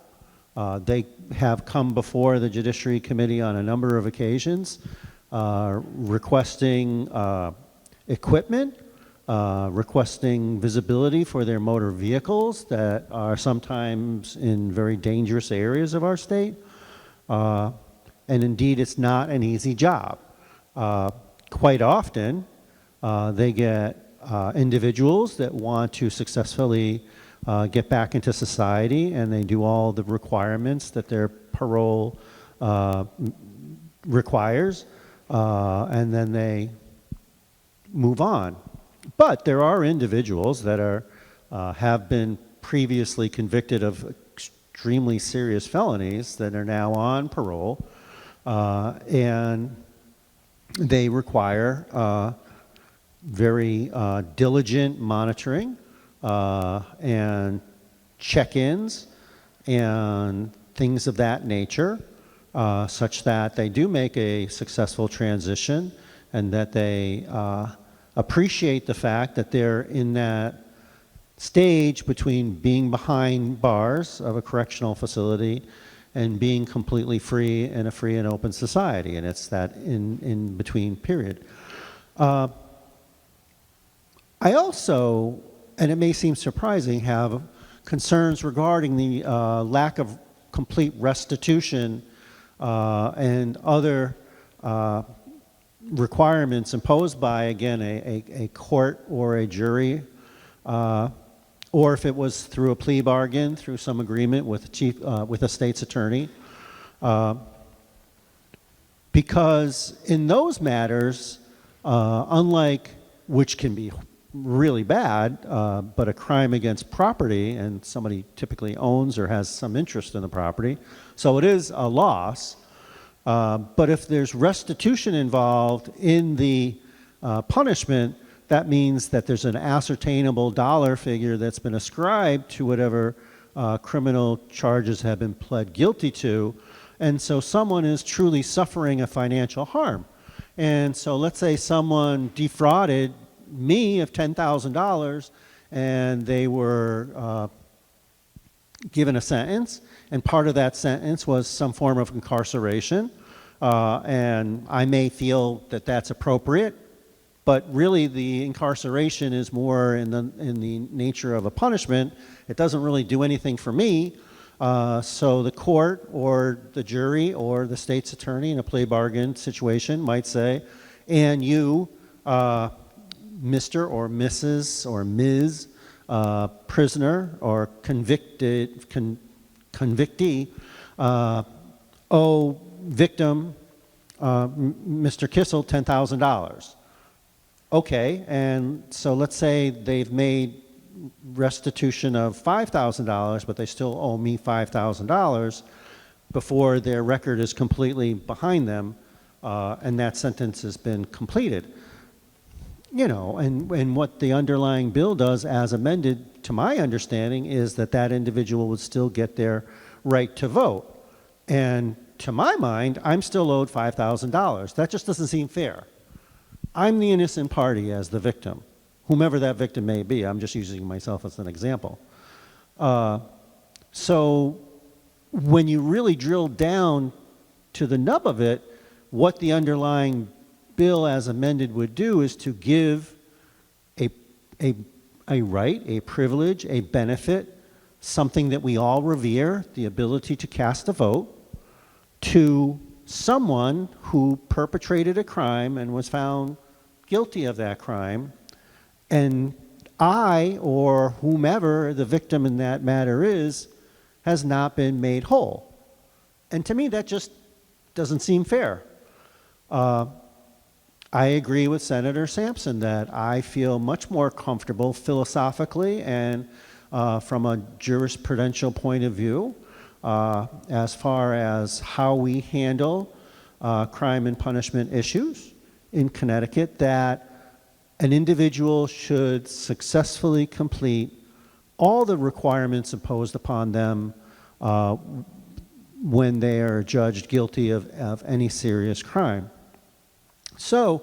I: They have come before the Judiciary Committee on a number of occasions requesting equipment, requesting visibility for their motor vehicles that are sometimes in very dangerous areas of our state. And indeed, it's not an easy job. Quite often, they get individuals that want to successfully get back into society, and they do all the requirements that their parole requires, and then they move on. But there are individuals that are have been previously convicted of extremely serious felonies that are now on parole, and they require very diligent monitoring and check-ins and things of that nature, such that they do make a successful transition and that they appreciate the fact that they're in that stage between being behind bars of a correctional facility and being completely free in a free and open society. And it's that in between period. I also, and it may seem surprising, have concerns regarding the lack of complete restitution and other requirements imposed by, again, a court or a jury, or if it was through a plea bargain, through some agreement with with a state's attorney. Because in those matters, unlike, which can be really bad, but a crime against property, and somebody typically owns or has some interest in the property, so it is a loss. But if there's restitution involved in the punishment, that means that there's an ascertainable dollar figure that's been ascribed to whatever criminal charges have been pled guilty to. And so someone is truly suffering a financial harm. And so let's say someone defrauded me of $10,000 and they were given a sentence, and part of that sentence was some form of incarceration, and I may feel that that's appropriate, but really the incarceration is more in the nature of a punishment. It doesn't really do anything for me, so the court or the jury or the state's attorney in a plea bargain situation might say, and you, Mr. or Mrs. or Ms. Prisoner or convictee, owe victim, Mr. Kissel, $10,000. Okay, and so let's say they've made restitution of $5,000, but they still owe me $5,000 before their record is completely behind them, and that sentence has been completed. You know, and what the underlying bill does, as amended, to my understanding, is that that individual would still get their right to vote. And to my mind, I'm still owed $5,000. That just doesn't seem fair. I'm the innocent party as the victim whomever that victim may be. I'm just using myself as an example. So when you really drill down to the nub of it, what the underlying bill as amended would do is to give a right, a privilege, a benefit, something that we all revere, the ability to cast a vote, to someone who perpetrated a crime and was found guilty of that crime, and I, or whomever the victim in that matter is, has not been made whole. And to me, that just doesn't seem fair. I agree with Senator Sampson that I feel much more comfortable philosophically and from a jurisprudential point of view as far as how we handle crime and punishment issues in Connecticut, that an individual should successfully complete all the requirements imposed upon them when they are judged guilty of any serious crime. So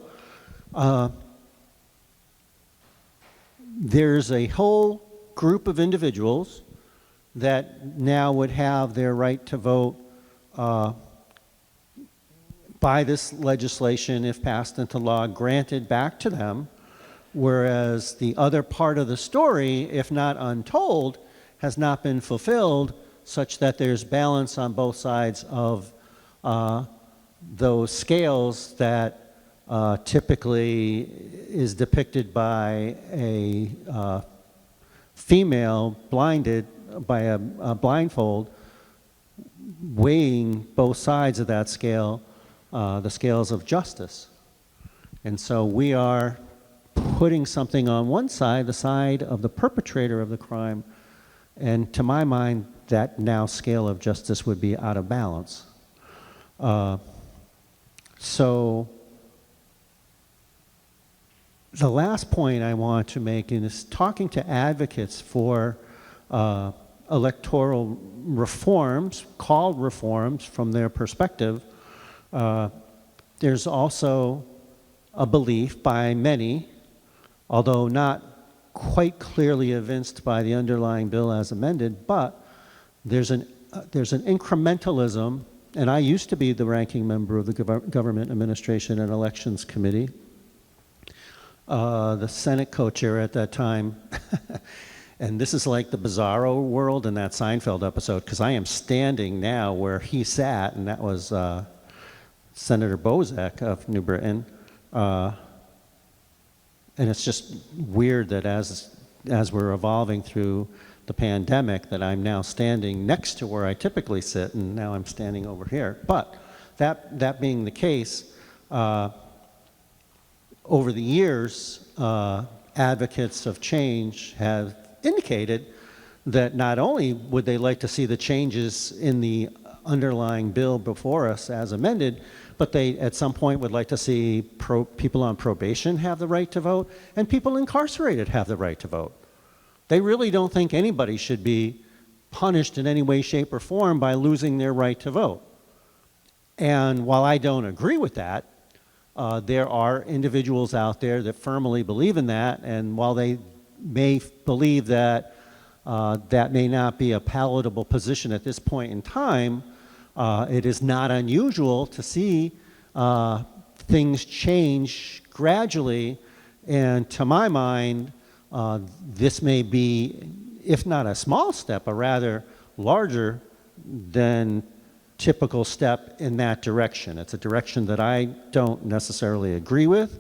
I: there's a whole group of individuals that now would have their right to vote by this legislation, if passed into law, granted back to them, whereas the other part of the story, if not untold, has not been fulfilled, such that there's balance on both sides of those scales that typically is depicted by a female blinded by a blindfold, weighing both sides of that scale, the scales of justice. And so we are putting something on one side, the side of the perpetrator of the crime, and to my mind, that now scale of justice would be out of balance. So the last point I want to make is talking to advocates for electoral reforms, called reforms from their perspective. There's also a belief by many, although not quite clearly evinced by the underlying bill as amended, but there's an incrementalism, and I used to be the ranking member of the Government Administration and Elections Committee, the Senate co-chair at that time. And this is like the bizarro world in that Seinfeld episode, because I am standing now where he sat, and that was Senator Bozek of New Britain. And it's just weird that as we're evolving through the pandemic, that I'm now standing next to where I typically sit, and now I'm standing over here. But that being the case, over the years, advocates of change have indicated that not only would they like to see the changes in the underlying bill before us as amended, but they at some point would like to see people on probation have the right to vote and people incarcerated have the right to vote. They really don't think anybody should be punished in any way, shape, or form by losing their right to vote. And while I don't agree with that, there are individuals out there that firmly believe in that, and while they may believe that that may not be a palatable position at this point in time, it is not unusual to see things change gradually, and to my mind, this may be, if not a small step, a rather larger than typical step in that direction. It's a direction that I don't necessarily agree with.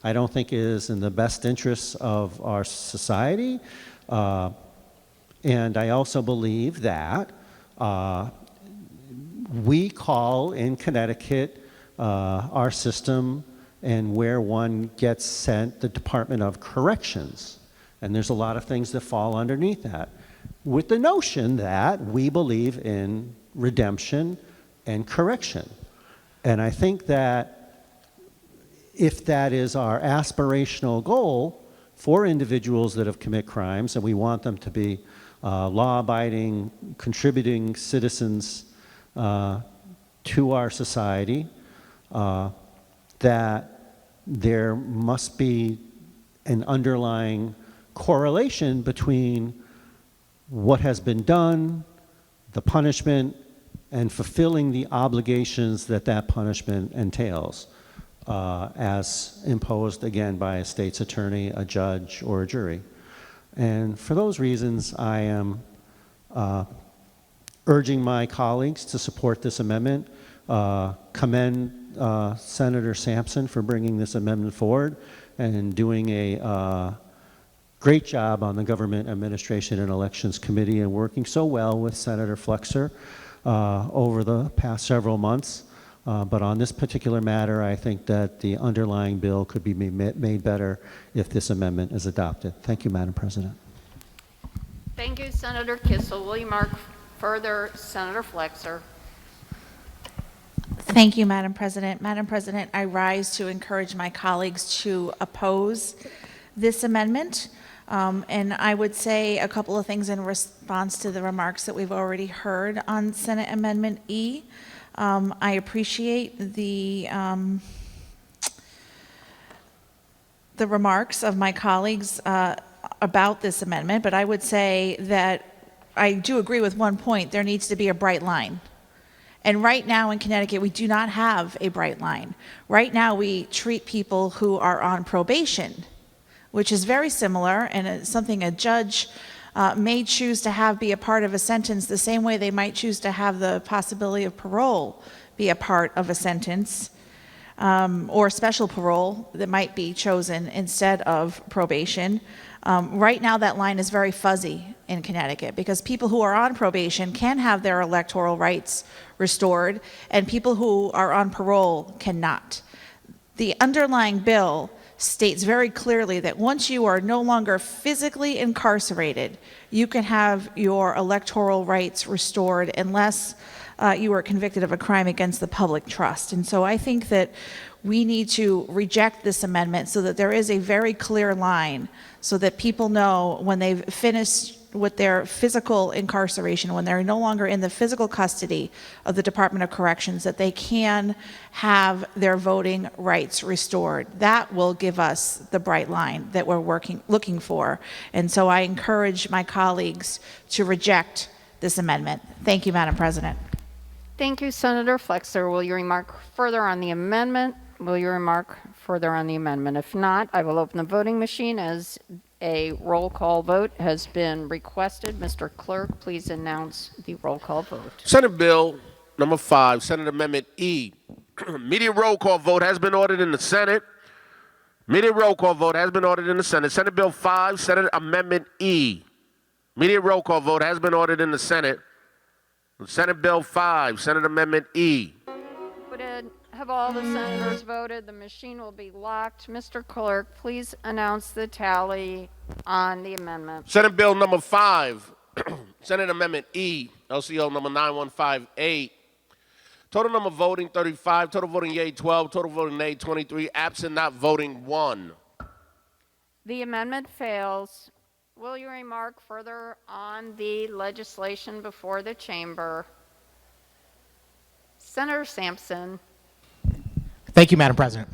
I: I don't think it is in the best interests of our society. And I also believe that we call in Connecticut our system and where one gets sent the Department of Corrections. And there's a lot of things that fall underneath that, with the notion that we believe in redemption and correction. And I think that if that is our aspirational goal for individuals that have committed crimes, and we want them to be law-abiding, contributing citizens to our society, that there must be an underlying correlation between what has been done, the punishment, and fulfilling the obligations that that punishment entails, as imposed, again, by a state's attorney, a judge, or a jury. And for those reasons, I am urging my colleagues to support this amendment, commend Senator Sampson for bringing this amendment forward and doing a great job on the Government Administration and Elections Committee and working so well with Senator Flexer over the past several months. But on this particular matter, I think that the underlying bill could be made better if this amendment is adopted. Thank you, Madam President.
B: Thank you, Senator Kissel. Will you mark further Senator Flexer?
C: Thank you, Madam President. Madam President, I rise to encourage my colleagues to oppose this amendment. And I would say a couple of things in response to the remarks that we've already heard on Senate Amendment E. I appreciate the remarks of my colleagues about this amendment, but I would say that I do agree with one point. There needs to be a bright line. And right now in Connecticut, we do not have a bright line. Right now, we treat people who are on probation, which is very similar, and it's something a judge may choose to have be a part of a sentence the same way they might choose to have the possibility of parole be a part of a sentence, or special parole that might be chosen instead of probation. Right now, that line is very fuzzy in Connecticut because people who are on probation can have their electoral rights restored, and people who are on parole cannot. The underlying bill states very clearly that once you are no longer physically incarcerated, you can have your electoral rights restored unless you are convicted of a crime against the public trust. And so I think that we need to reject this amendment so that there is a very clear line so that people know when they've finished with their physical incarceration, when they're no longer in the physical custody of the Department of Corrections, that they can have their voting rights restored. That will give us the bright line that we're looking for. And so I encourage my colleagues to reject this amendment. Thank you, Madam President.
B: Thank you, Senator Flexer. Will you remark further on the amendment? Will you remark further on the amendment? If not, I will open the voting machine as a roll call vote has been requested. Mr. Clerk, please announce the roll call vote.
E: Senate Bill number 5, Senate Amendment E. Immediate roll call vote has been ordered in the Senate. Immediate roll call vote has been ordered in the Senate. Senate Bill 5, Senate Amendment E. Immediate roll call vote has been ordered in the Senate. Senate Bill 5, Senate Amendment E.
B: Have all the senators voted? The machine will be locked. Mr. Clerk, please announce the tally on the amendment.
E: Senate Bill number 5, Senate Amendment E, LCO number 9158. Total number voting 35, total voting yea 12, total voting nay 23, absent not voting 1.
B: The amendment fails. Will you remark further on the legislation before the chamber? Senator Sampson.
A: Thank you, Madam President.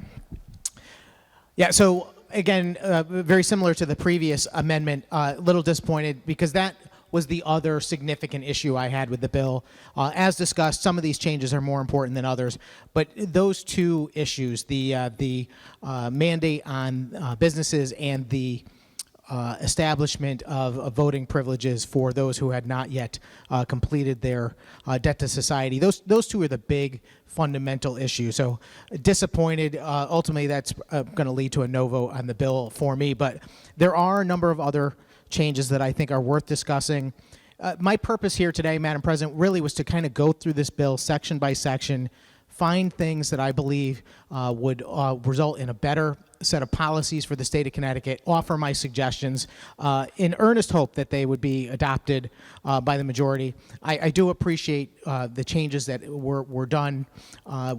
A: Yeah, so again, very similar to the previous amendment, a little disappointed because that was the other significant issue I had with the bill. As discussed, some of these changes are more important than others, but those two issues, the mandate on businesses and the establishment of voting privileges for those who had not yet completed their debt to society. Those two are the big fundamental issues. So disappointed. Ultimately, that's going to lead to a no vote on the bill for me. But there are a number of other changes that I think are worth discussing. My purpose here today, Madam President, really was to kind of go through this bill section by section, find things that I believe would result in a better set of policies for the state of Connecticut, offer my suggestions in earnest hope that they would be adopted by the majority. I do appreciate the changes that were done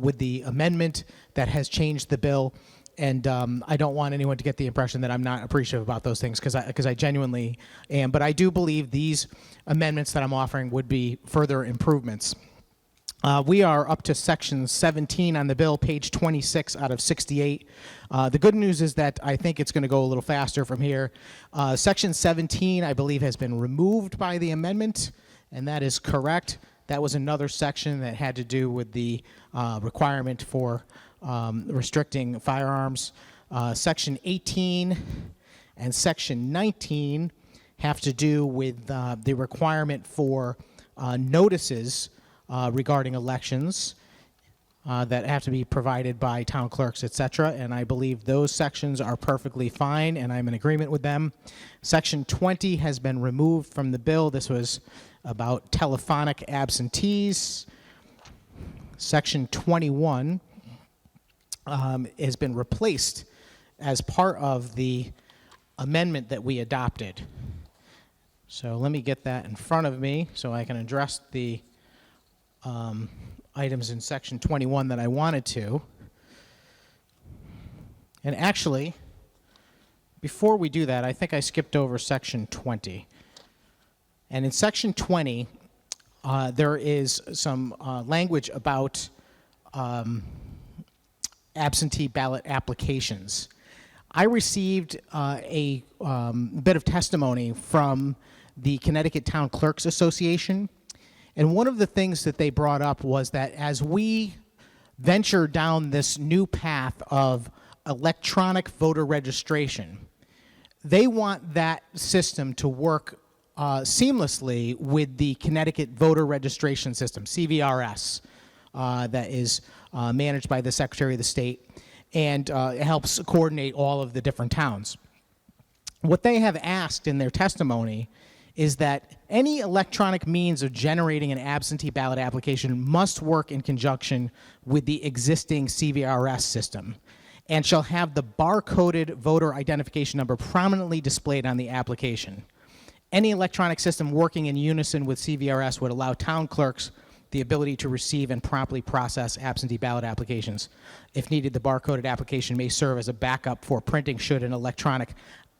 A: with the amendment that has changed the bill. And I don't want anyone to get the impression that I'm not appreciative about those things because I genuinely am. But I do believe these amendments that I'm offering would be further improvements. We are up to section 17 on the bill, page 26 out of 68. The good news is that I think it's going to go a little faster from here. Section 17, I believe, has been removed by the amendment, and that is correct. That was another section that had to do with the requirement for restricting firearms. Section 18 and Section 19 have to do with the requirement for notices regarding elections that have to be provided by town clerks, etc. And I believe those sections are perfectly fine, and I'm in agreement with them. Section 20 has been removed from the bill. This was about telephonic absentees. Section 21 has been replaced as part of the amendment that we adopted. So let me get that in front of me so I can address the items in section 21 that I wanted to. And actually, before we do that, I think I skipped over section 20. And in section 20, there is some language about absentee ballot applications. I received a bit of testimony from the Connecticut Town Clerks Association. And one of the things that they brought up was that as we venture down this new path of electronic voter registration, they want that system to work seamlessly with the Connecticut voter registration system, CVRS, that is managed by the Secretary of the State, and it helps coordinate all of the different towns. What they have asked in their testimony is that any electronic means of generating an absentee ballot application must work in conjunction with the existing CVRS system and shall have the bar-coded voter identification number prominently displayed on the application. Any electronic system working in unison with CVRS would allow town clerks the ability to receive and promptly process absentee ballot applications. If needed, the bar-coded application may serve as a backup for printing should an electronic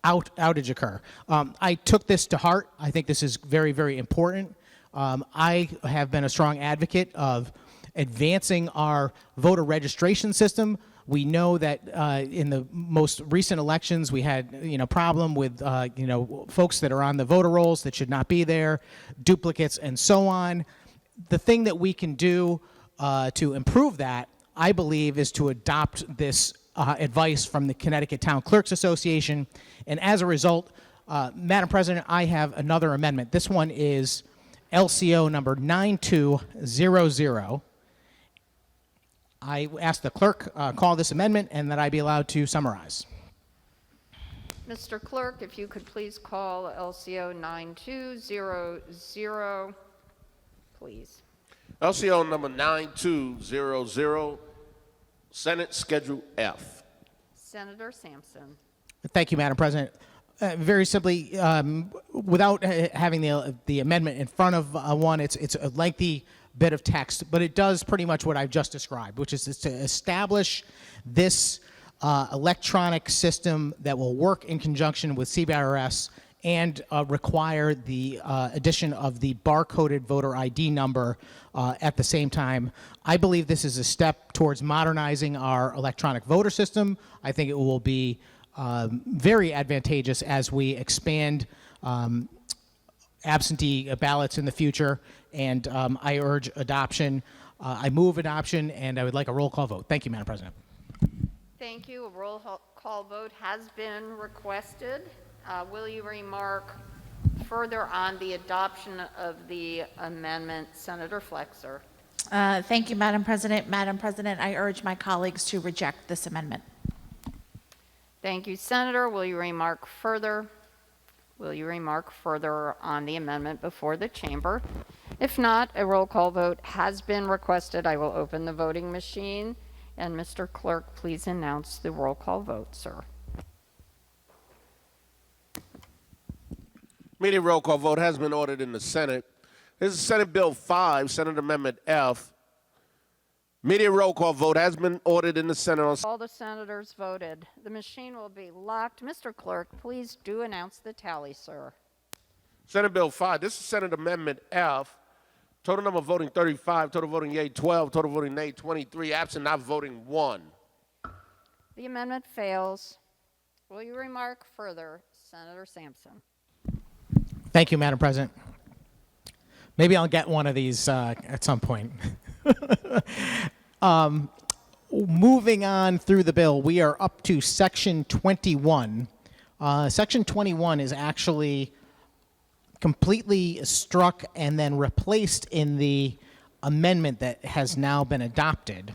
A: outage occur. I took this to heart. I think this is very, very important. I have been a strong advocate of advancing our voter registration system. We know that in the most recent elections, we had problem with folks that are on the voter rolls that should not be there, duplicates, and so on. The thing that we can do to improve that, I believe, is to adopt this advice from the Connecticut Town Clerks Association. And as a result, Madam President, I have another amendment. This one is LCO number 9200. I ask the clerk call this amendment and that I be allowed to summarize.
B: Mr. Clerk, if you could please call LCO 9200, please.
E: LCO number 9200, Senate Schedule F.
B: Senator Sampson.
A: Thank you, Madam President. Very simply, without having the amendment in front of one, it's a lengthy bit of text, but it does pretty much what I've just described, which is to establish this electronic system that will work in conjunction with CVRS and require the addition of the bar-coded voter ID number at the same time. I believe this is a step towards modernizing our electronic voter system. I think it will be very advantageous as we expand absentee ballots in the future, and I urge adoption. I move adoption, and I would like a roll call vote. Thank you, Madam President.
B: Thank you. A roll call vote has been requested. Will you remark further on the adoption of the amendment, Senator Flexer?
C: Thank you, Madam President. Madam President, I urge my colleagues to reject this amendment.
B: Thank you, Senator. Will you remark further? Will you remark further on the amendment before the chamber? If not, a roll call vote has been requested. I will open the voting machine. And Mr. Clerk, please announce the roll call vote, sir.
E: Immediate roll call vote has been ordered in the Senate. This is Senate Bill 5, Senate Amendment F. Immediate roll call vote has been ordered in the Senate on...
B: All the senators voted. The machine will be locked. Mr. Clerk, please do announce the tally, sir.
E: Senate Bill 5, this is Senate Amendment F. Total number voting 35, total voting yea 12, total voting nay 23, absent not voting 1.
B: The amendment fails. Will you remark further, Senator Sampson?
A: Thank you, Madam President. Maybe I'll get one of these at some point. Moving on through the bill, we are up to Section 21. Section 21 is actually completely struck and then replaced in the amendment that has now been adopted.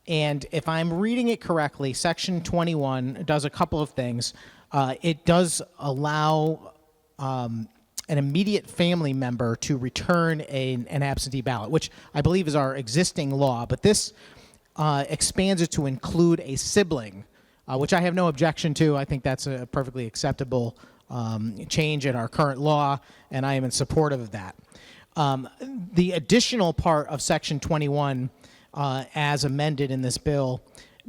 A: And if I'm reading it correctly, Section 21 does a couple of things. It does allow an immediate family member to return an absentee ballot, which I believe is our existing law, but this expands it to include a sibling, which I have no objection to. I think that's a perfectly acceptable change in our current law, and I am in support of that. The additional part of Section 21, as amended in this bill,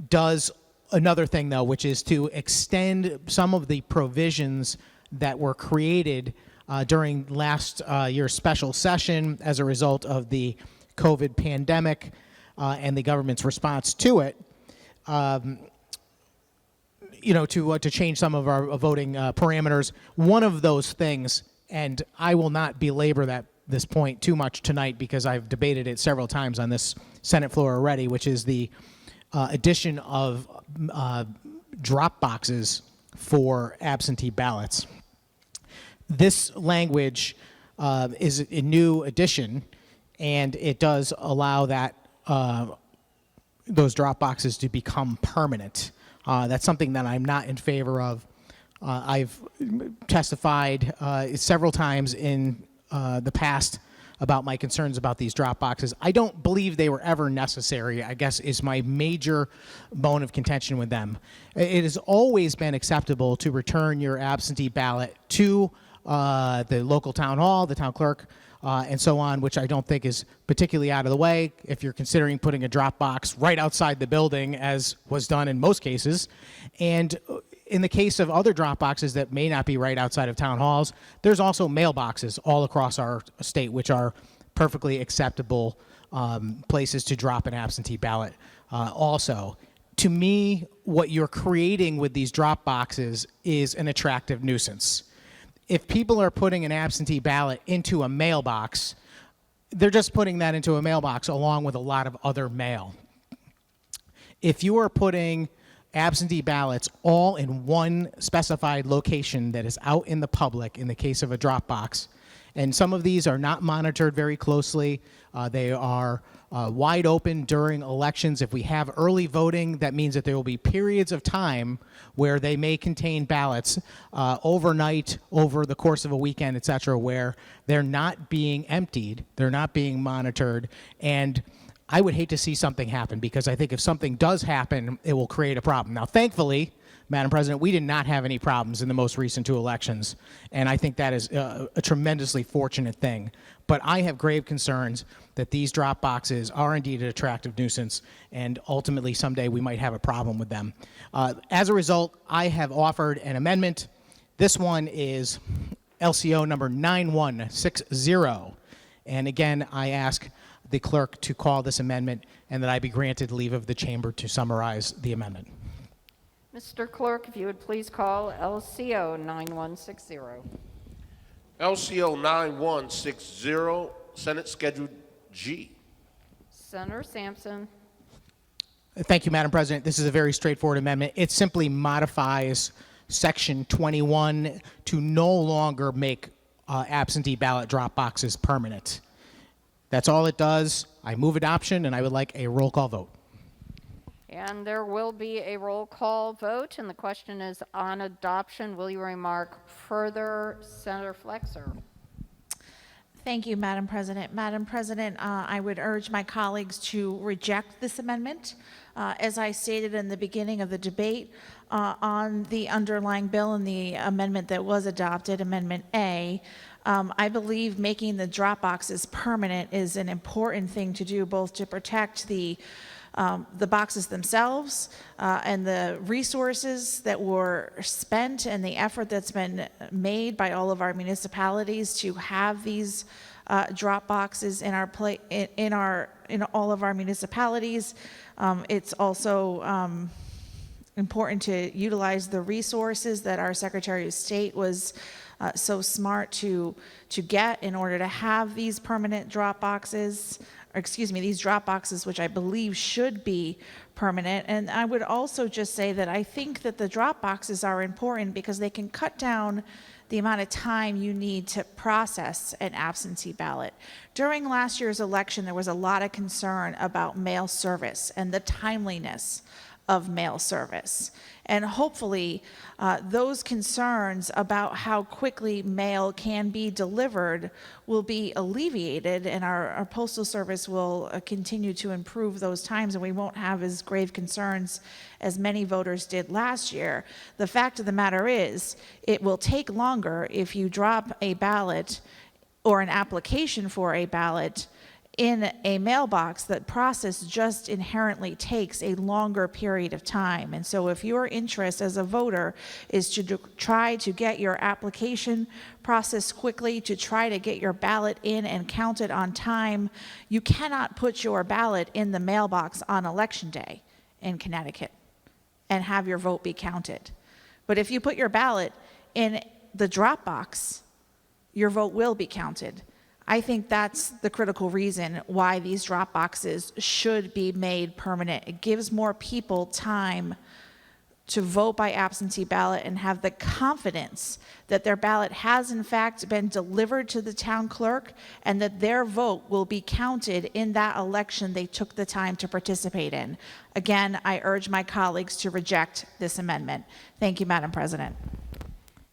A: does another thing, though, which is to extend some of the provisions that were created during last year's special session as a result of the COVID pandemic and the government's response to it, to change some of our voting parameters. One of those things, and I will not belabor this point too much tonight because I've debated it several times on this Senate floor already, which is the addition of drop boxes for absentee ballots. This language is a new addition, and it does allow that those drop boxes to become permanent. That's something that I'm not in favor of. I've testified several times in the past about my concerns about these drop boxes. I don't believe they were ever necessary, I guess, is my major bone of contention with them. It has always been acceptable to return your absentee ballot to the local town hall, the town clerk, and so on, which I don't think is particularly out of the way if you're considering putting a drop box right outside the building, as was done in most cases. And in the case of other drop boxes that may not be right outside of town halls, there's also mailboxes all across our state, which are perfectly acceptable places to drop an absentee ballot also. To me, what you're creating with these drop boxes is an attractive nuisance. If people are putting an absentee ballot into a mailbox, they're just putting that into a mailbox along with a lot of other mail. If you are putting absentee ballots all in one specified location that is out in the public, in the case of a drop box, and some of these are not monitored very closely, they are wide open during elections. If we have early voting, that means that there will be periods of time where they may contain ballots overnight, over the course of a weekend, et cetera, where they're not being emptied, they're not being monitored, and I would hate to see something happen, because I think if something does happen, it will create a problem. Now, thankfully, Madam President, we did not have any problems in the most recent two elections, and I think that is a tremendously fortunate thing. But I have grave concerns that these drop boxes are indeed an attractive nuisance, and ultimately someday we might have a problem with them. As a result, I have offered an amendment. This one is LCO number 9160. And again, I ask the clerk to call this amendment and that I be granted leave of the chamber to summarize the amendment.
B: Mr. Clerk, if you would please call LCO 9160.
E: LCO 9160, Senate Schedule G.
B: Senator Sampson.
A: Thank you, Madam President. This is a very straightforward amendment. It simply modifies Section 21 to no longer make absentee ballot drop boxes permanent. That's all it does. I move adoption, and I would like a roll call vote.
B: And there will be a roll call vote, and the question is on adoption. Will you remark further, Senator Flexer?
C: Thank you, Madam President. Madam President, I would urge my colleagues to reject this amendment. As I stated in the beginning of the debate on the underlying bill and the amendment that was adopted, Amendment A, I believe making the drop boxes permanent is an important thing to do, both to protect the boxes themselves and the resources that were spent and the effort that's been made by all of our municipalities to have these drop boxes in our in all of our municipalities. It's also important to utilize the resources that our Secretary of State was so smart to get in order to have these permanent drop boxes, or excuse me, these drop boxes, which I believe should be permanent. And I would also just say that I think that the drop boxes are important because they can cut down the amount of time you need to process an absentee ballot. During last year's election, there was a lot of concern about mail service and the timeliness of mail service. And hopefully, those concerns about how quickly mail can be delivered will be alleviated, and our Postal Service will continue to improve those times, and we won't have as grave concerns as many voters did last year. The fact of the matter is, it will take longer if you drop a ballot or an application for a ballot in a mailbox. That process just inherently takes a longer period of time. And so if your interest as a voter is to try to get your application processed quickly, to try to get your ballot in and counted on time, you cannot put your ballot in the mailbox on Election Day in Connecticut and have your vote be counted. But if you put your ballot in the drop box, your vote will be counted. I think that's the critical reason why these drop boxes should be made permanent. It gives more people time to vote by absentee ballot and have the confidence that their ballot has in fact been delivered to the town clerk and that their vote will be counted in that election they took the time to participate in. Again, I urge my colleagues to reject this amendment. Thank you, Madam President.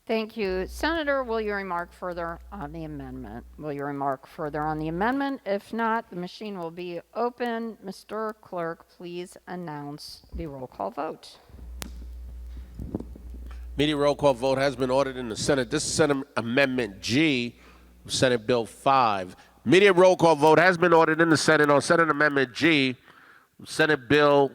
B: Thank you. Senator, will you remark further on the amendment? Will you remark further on the amendment? If not, the machine will be open. Mr. Clerk, please announce the roll call vote.
E: Immediate roll call vote has been ordered in the Senate. This is Senate Amendment G, Senate Bill 5. Immediate roll call vote has been ordered in the Senate on Senate Amendment G, Senate Bill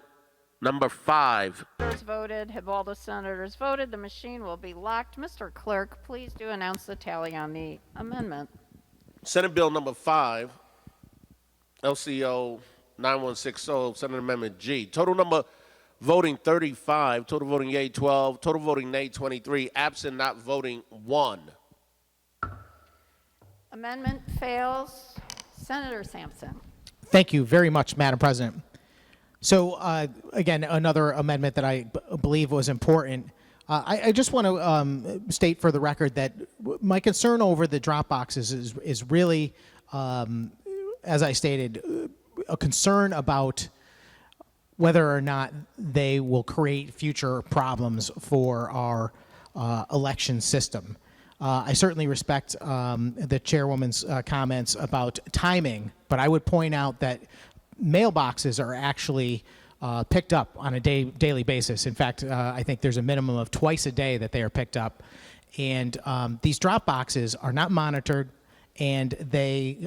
E: number 5.
B: Senators voted. Have all the senators voted? The machine will be locked. Mr. Clerk, please do announce the tally on the amendment.
E: Senate Bill number 5, LCO 9160, Senate Amendment G. Total number voting 35, total voting yea 12, total voting nay 23, absent not voting 1.
B: Amendment fails. Senator Sampson.
A: Thank you very much, Madam President. So, again, another amendment that I believe was important. I just want to state for the record that my concern over the drop boxes is really, as I stated, a concern about whether or not they will create future problems for our election system. I certainly respect the chairwoman's comments about timing, but I would point out that mailboxes are actually picked up on a daily basis. In fact, I think there's a minimum of twice a day that they are picked up. And these drop boxes are not monitored, and they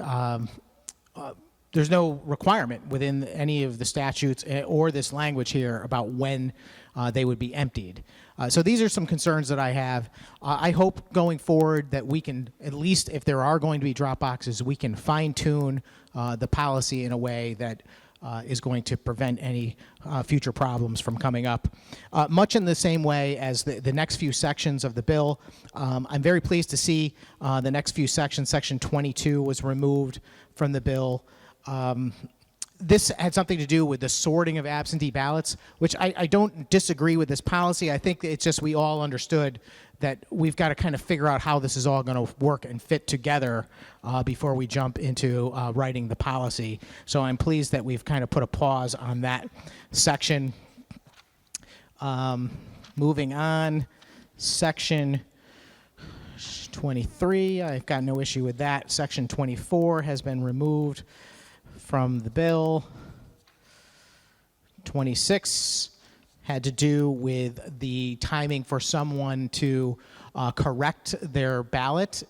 A: there's no requirement within any of the statutes or this language here about when they would be emptied. So these are some concerns that I have. I hope going forward that we can, at least if there are going to be drop boxes, we can fine-tune the policy in a way that is going to prevent any future problems from coming up. Much in the same way as the next few sections of the bill, I'm very pleased to see the next few sections. Section 22 was removed from the bill. This had something to do with the sorting of absentee ballots, which I don't disagree with this policy. I think it's just we all understood that we've got to kind of figure out how this is all going to work and fit together before we jump into writing the policy. So I'm pleased that we've kind of put a pause on that section. Moving on, section 23, I've got no issue with that. Section 24 has been removed from the bill. 26 had to do with the timing for someone to correct their ballot.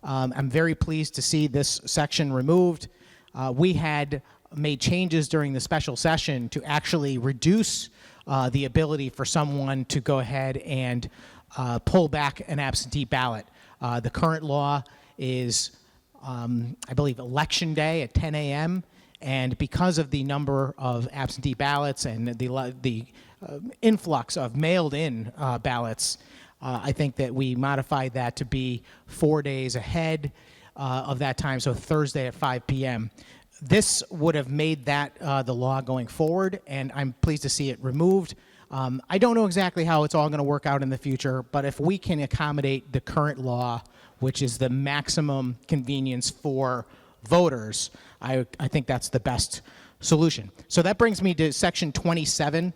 A: I'm very pleased to see this section removed. We had made changes during the special session to actually reduce the ability for someone to go ahead and pull back an absentee ballot. The current law is I believe, Election Day at 10 a.m. And because of the number of absentee ballots and the influx of mailed-in ballots, I think that we modified that to be 4 days ahead of that time, so Thursday at 5 p.m. This would have made that the law going forward, and I'm pleased to see it removed. I don't know exactly how it's all going to work out in the future, but if we can accommodate the current law, which is the maximum convenience for voters, I think that's the best solution. So that brings me to Section 27.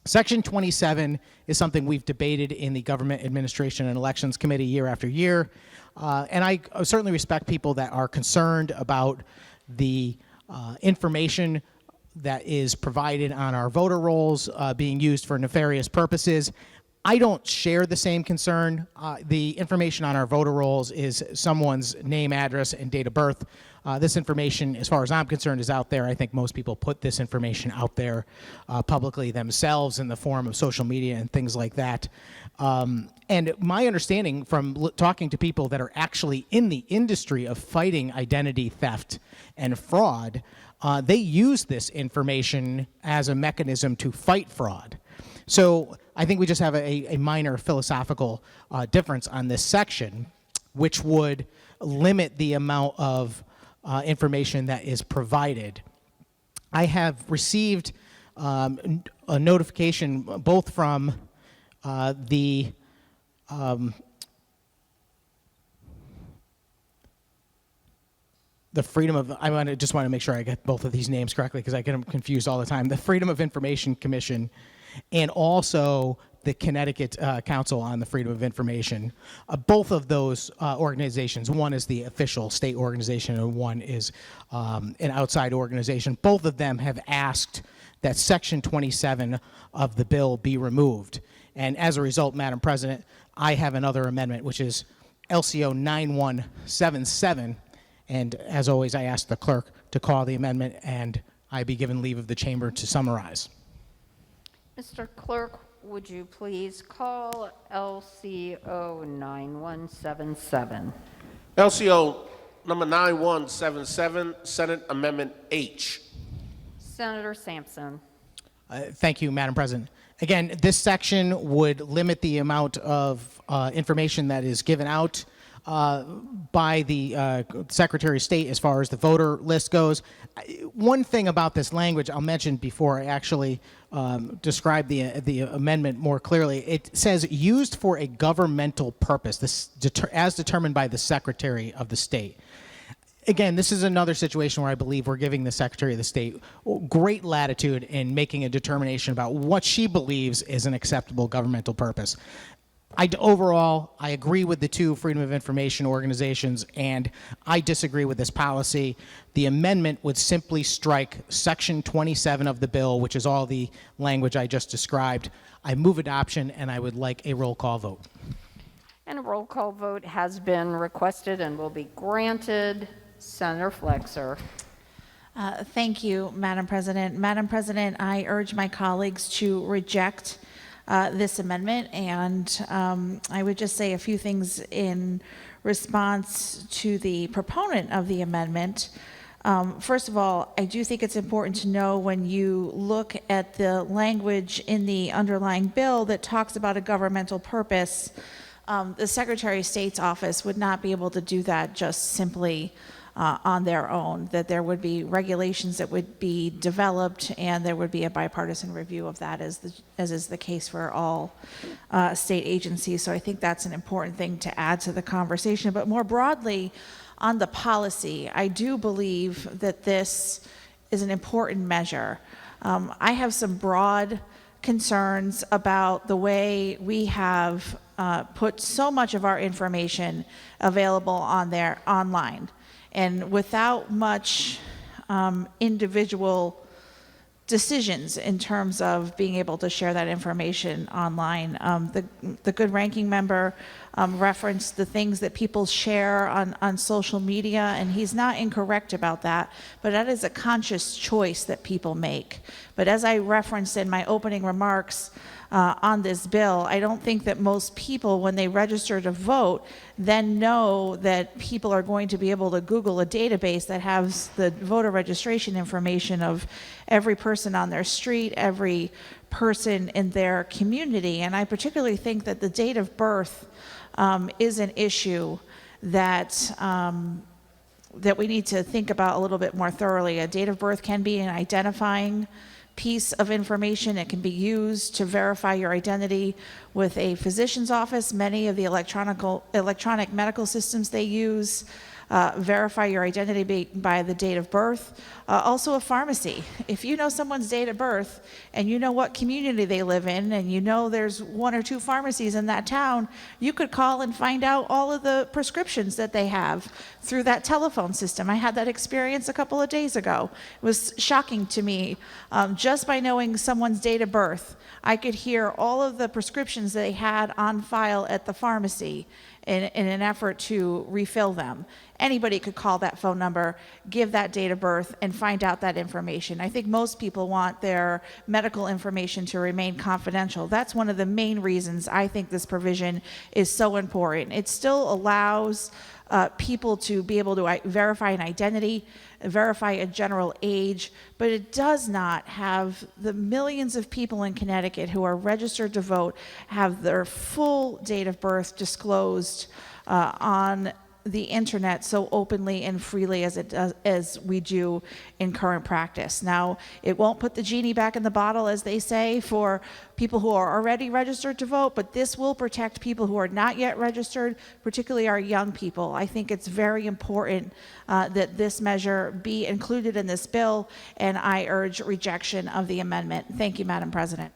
A: Section 27 is something we've debated in the Government Administration and Elections Committee year after year, and I certainly respect people that are concerned about the information that is provided on our voter rolls being used for nefarious purposes. I don't share the same concern. The information on our voter rolls is someone's name, address, and date of birth. This information, as far as I'm concerned, is out there. I think most people put this information out there publicly themselves in the form of social media and things like that. And my understanding from talking to people that are actually in the industry of fighting identity theft and fraud, they use this information as a mechanism to fight fraud. So I think we just have a minor philosophical difference on this section, which would limit the amount of information that is provided. I have received a notification both from the Freedom of, just want to make sure I get both of these names correctly because I get them confused all the time. The Freedom of Information Commission and also the Connecticut Council on the Freedom of Information. Both of those organizations, one is the official state organization and one is an outside organization. Both of them have asked that Section 27 of the bill be removed. And as a result, Madam President, I have another amendment, which is LCO 9177. And as always, I ask the clerk to call the amendment, and I be given leave of the chamber to summarize.
B: Mr. Clerk, would you please call LCO 9177?
E: LCO number 9177, Senate Amendment H.
B: Senator Sampson.
A: Thank you, Madam President. Again, this section would limit the amount of information that is given out by the Secretary of State as far as the voter list goes. One thing about this language I'll mention before I actually describe the amendment more clearly. It says used for a governmental purpose, this as determined by the Secretary of the State. Again, this is another situation where I believe we're giving the Secretary of the State great latitude in making a determination about what she believes is an acceptable governmental purpose. Overall, I agree with the two Freedom of Information organizations, and I disagree with this policy. The amendment would simply strike Section 27 of the bill, which is all the language I just described. I move adoption, and I would like a roll call vote.
B: And a roll call vote has been requested and will be granted. Senator Flexer.
C: Thank you, Madam President. Madam President, I urge my colleagues to reject this amendment, and I would just say a few things in response to the proponent of the amendment. First of all, I do think it's important to know when you look at the language in the underlying bill that talks about a governmental purpose, the Secretary of State's office would not be able to do that just simply on their own, that there would be regulations that would be developed and there would be a bipartisan review of that as is the case for all state agencies. So I think that's an important thing to add to the conversation. But more broadly, on the policy, I do believe that this is an important measure. I have some broad concerns about the way we have put so much of our information available online. And without much individual decisions in terms of being able to share that information online. The good ranking member referenced the things that people share on social media, and he's not incorrect about that, but that is a conscious choice that people make. But as I referenced in my opening remarks on this bill, I don't think that most people, when they register to vote, then know that people are going to be able to Google a database that has the voter registration information of every person on their street, every person in their community. And I particularly think that the date of birth is an issue that that we need to think about a little bit more thoroughly. A date of birth can be an identifying piece of information. It can be used to verify your identity with a physician's office. Many of the electronic medical systems they use verify your identity by the date of birth. Also a pharmacy. If you know someone's date of birth and you know what community they live in and you know there's 1 or 2 pharmacies in that town, you could call and find out all of the prescriptions that they have through that telephone system. I had that experience a couple of days ago. It was shocking to me. Just by knowing someone's date of birth, I could hear all of the prescriptions they had on file at the pharmacy in an effort to refill them. Anybody could call that phone number, give that date of birth, and find out that information. I think most people want their medical information to remain confidential. That's one of the main reasons I think this provision is so important. It still allows people to be able to verify an identity, verify a general age, but it does not have the millions of people in Connecticut who are registered to vote have their full date of birth disclosed on the internet so openly and freely as we do in current practice. Now, it won't put the genie back in the bottle, as they say, for people who are already registered to vote, but this will protect people who are not yet registered, particularly our young people. I think it's very important that this measure be included in this bill, and I urge rejection of the amendment. Thank you, Madam President.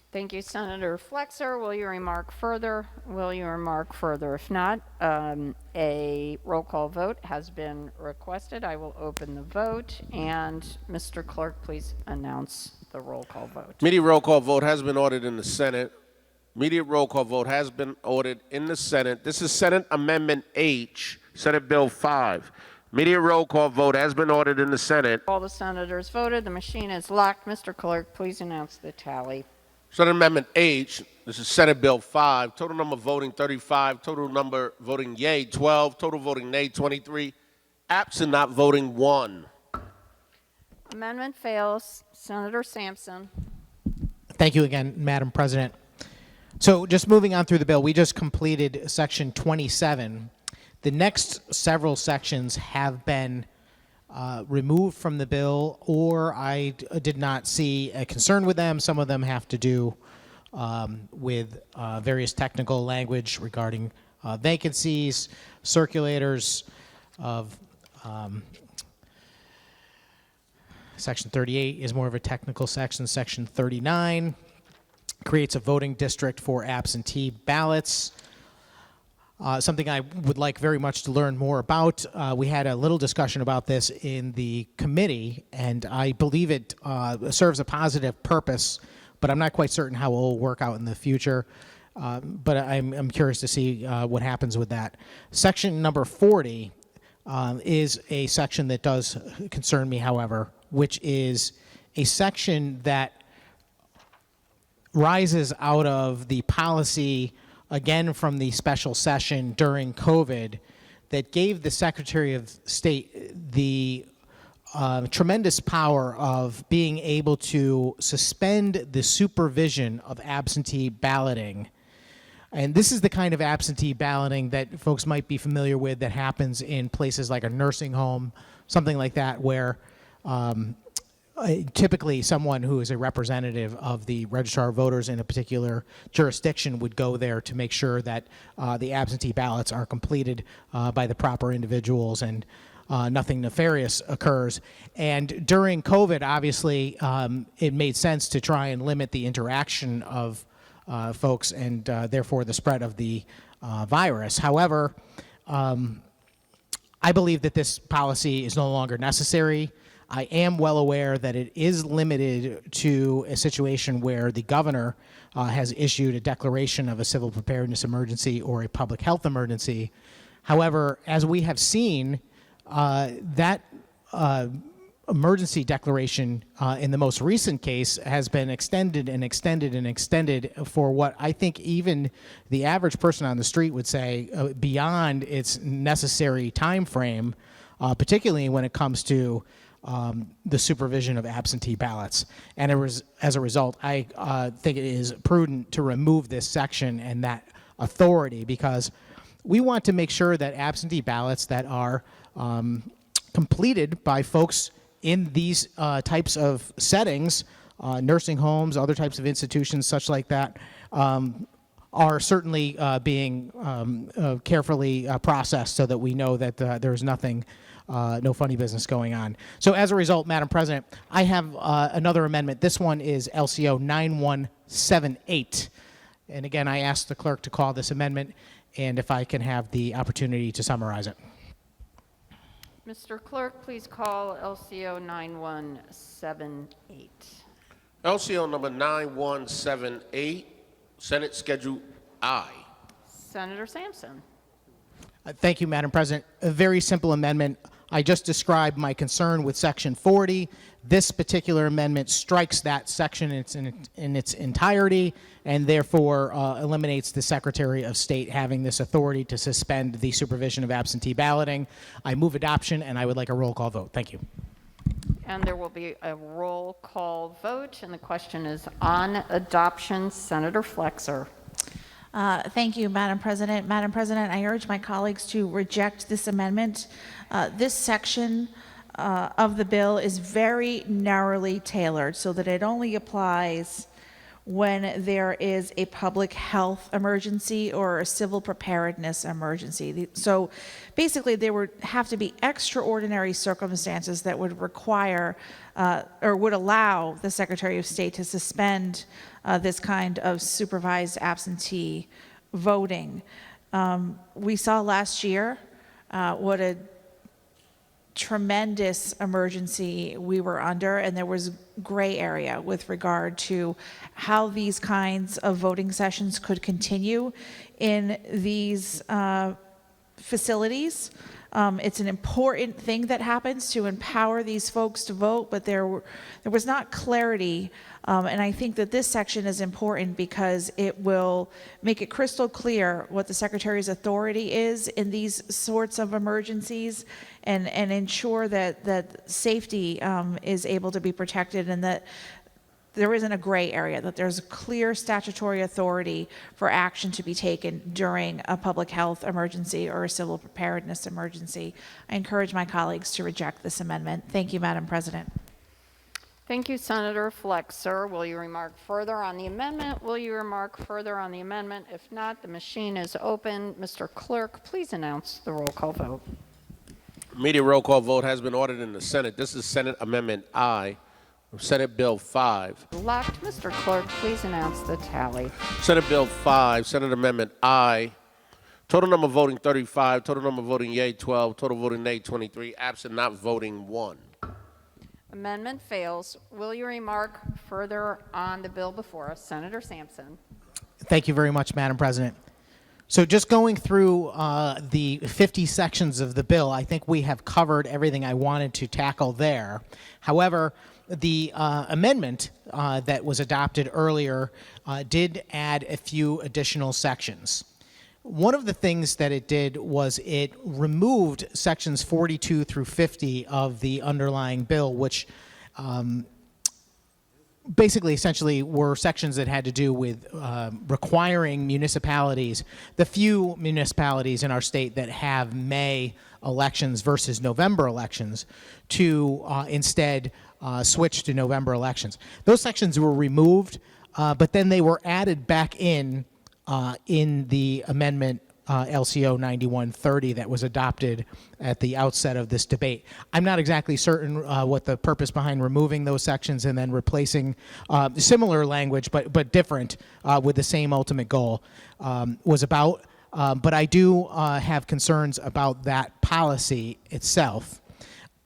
B: Thank you, Senator Flexer. Will you remark further? Will you remark further? If not, a roll call vote has been requested. I will open the vote, and Mr. Clerk, please announce the roll call vote.
E: Immediate roll call vote has been ordered in the Senate. Immediate roll call vote has been ordered in the Senate. This is Senate Amendment H, Senate Bill 5. Immediate roll call vote has been ordered in the Senate.
B: All the senators voted. The machine is locked. Mr. Clerk, please announce the tally.
E: Senate Amendment H, this is Senate Bill 5. Total number voting 35. Total number voting yea 12. Total voting nay 23. Absent not voting 1.
B: Amendment fails. Senator Sampson.
A: Thank you again, Madam President. So just moving on through the bill, we just completed Section 27. The next several sections have been removed from the bill, or I did not see a concern with them. Some of them have to do with various technical language regarding vacancies, circulators of Section 38 is more of a technical section. Section 39 creates a voting district for absentee ballots. Something I would like very much to learn more about. We had a little discussion about this in the committee, and I believe it serves a positive purpose, but I'm not quite certain how it will work out in the future. But I'm curious to see what happens with that. Section number 40 is a section that does concern me, however, which is a section that rises out of the policy, again from the special session during COVID, that gave the Secretary of State the tremendous power of being able to suspend the supervision of absentee balloting. And this is the kind of absentee balloting that folks might be familiar with that happens in places like a nursing home, something like that, where typically someone who is a representative of the registrar of voters in a particular jurisdiction would go there to make sure that the absentee ballots are completed by the proper individuals and nothing nefarious occurs. And during COVID, obviously, it made sense to try and limit the interaction of folks and therefore the spread of the virus. However, I believe that this policy is no longer necessary. I am well aware that it is limited to a situation where the governor has issued a declaration of a civil preparedness emergency or a public health emergency. However, as we have seen, that emergency declaration in the most recent case has been extended and extended and extended for what I think even the average person on the street would say beyond its necessary time frame, particularly when it comes to the supervision of absentee ballots. And as a result, I think it is prudent to remove this section and that authority, because we want to make sure that absentee ballots that are completed by folks in these types of settings, nursing homes, other types of institutions such like that, are certainly being carefully processed so that we know that there's nothing, no funny business going on. So as a result, Madam President, I have another amendment. This one is LCO 9178. And again, I asked the clerk to call this amendment, and if I can have the opportunity to summarize it.
B: Mr. Clerk, please call LCO 9178.
E: LCO number 9178, Senate Schedule I.
B: Senator Sampson.
A: Thank you, Madam President. A very simple amendment. I just described my concern with Section 40. This particular amendment strikes that section in its entirety and therefore eliminates the Secretary of State having this authority to suspend the supervision of absentee balloting. I move adoption, and I would like a roll call vote. Thank you.
B: And there will be a roll call vote, and the question is on adoption. Senator Flexer.
C: Thank you, Madam President. Madam President, I urge my colleagues to reject this amendment. This section of the bill is very narrowly tailored so that it only applies when there is a public health emergency or a civil preparedness emergency. So basically, there would have to be extraordinary circumstances that would require or would allow the Secretary of State to suspend this kind of supervised absentee voting. We saw last year what a tremendous emergency we were under, and there was gray area with regard to how these kinds of voting sessions could continue in these facilities. It's an important thing that happens to empower these folks to vote, but there was not clarity, and I think that this section is important because it will make it crystal clear what the Secretary's authority is in these sorts of emergencies, and ensure that safety is able to be protected, and that there isn't a gray area, that there's a clear statutory authority for action to be taken during a public health emergency or a civil preparedness emergency. I encourage my colleagues to reject this amendment. Thank you, Madam President.
B: Thank you, Senator Flexer. Will you remark further on the amendment? Will you remark further on the amendment? If not, the machine is open. Mr. Clerk, please announce the roll call vote.
E: Immediate roll call vote has been ordered in the Senate. This is Senate Amendment I of Senate Bill 5.
B: Locked. Mr. Clerk, please announce the tally.
E: Senate Bill 5, Senate Amendment I. Total number voting 35, total number voting yea 12, total voting nay 23, absent not voting 1.
B: Amendment fails. Will you remark further on the bill before us? Senator Sampson.
A: Thank you very much, Madam President. So just going through the 50 sections of the bill, I think we have covered everything I wanted to tackle there. However, the amendment that was adopted earlier did add a few additional sections. One of the things that it did was it removed sections 42 through 50 of the underlying bill, which basically essentially were sections that had to do with requiring municipalities, the few municipalities in our state that have May elections versus November elections, to instead switch to November elections. Those sections were removed, but then they were added back in the amendment LCO 9130 that was adopted at the outset of this debate. I'm not exactly certain what the purpose behind removing those sections and then replacing similar language but different with the same ultimate goal was about, but I do have concerns about that policy itself.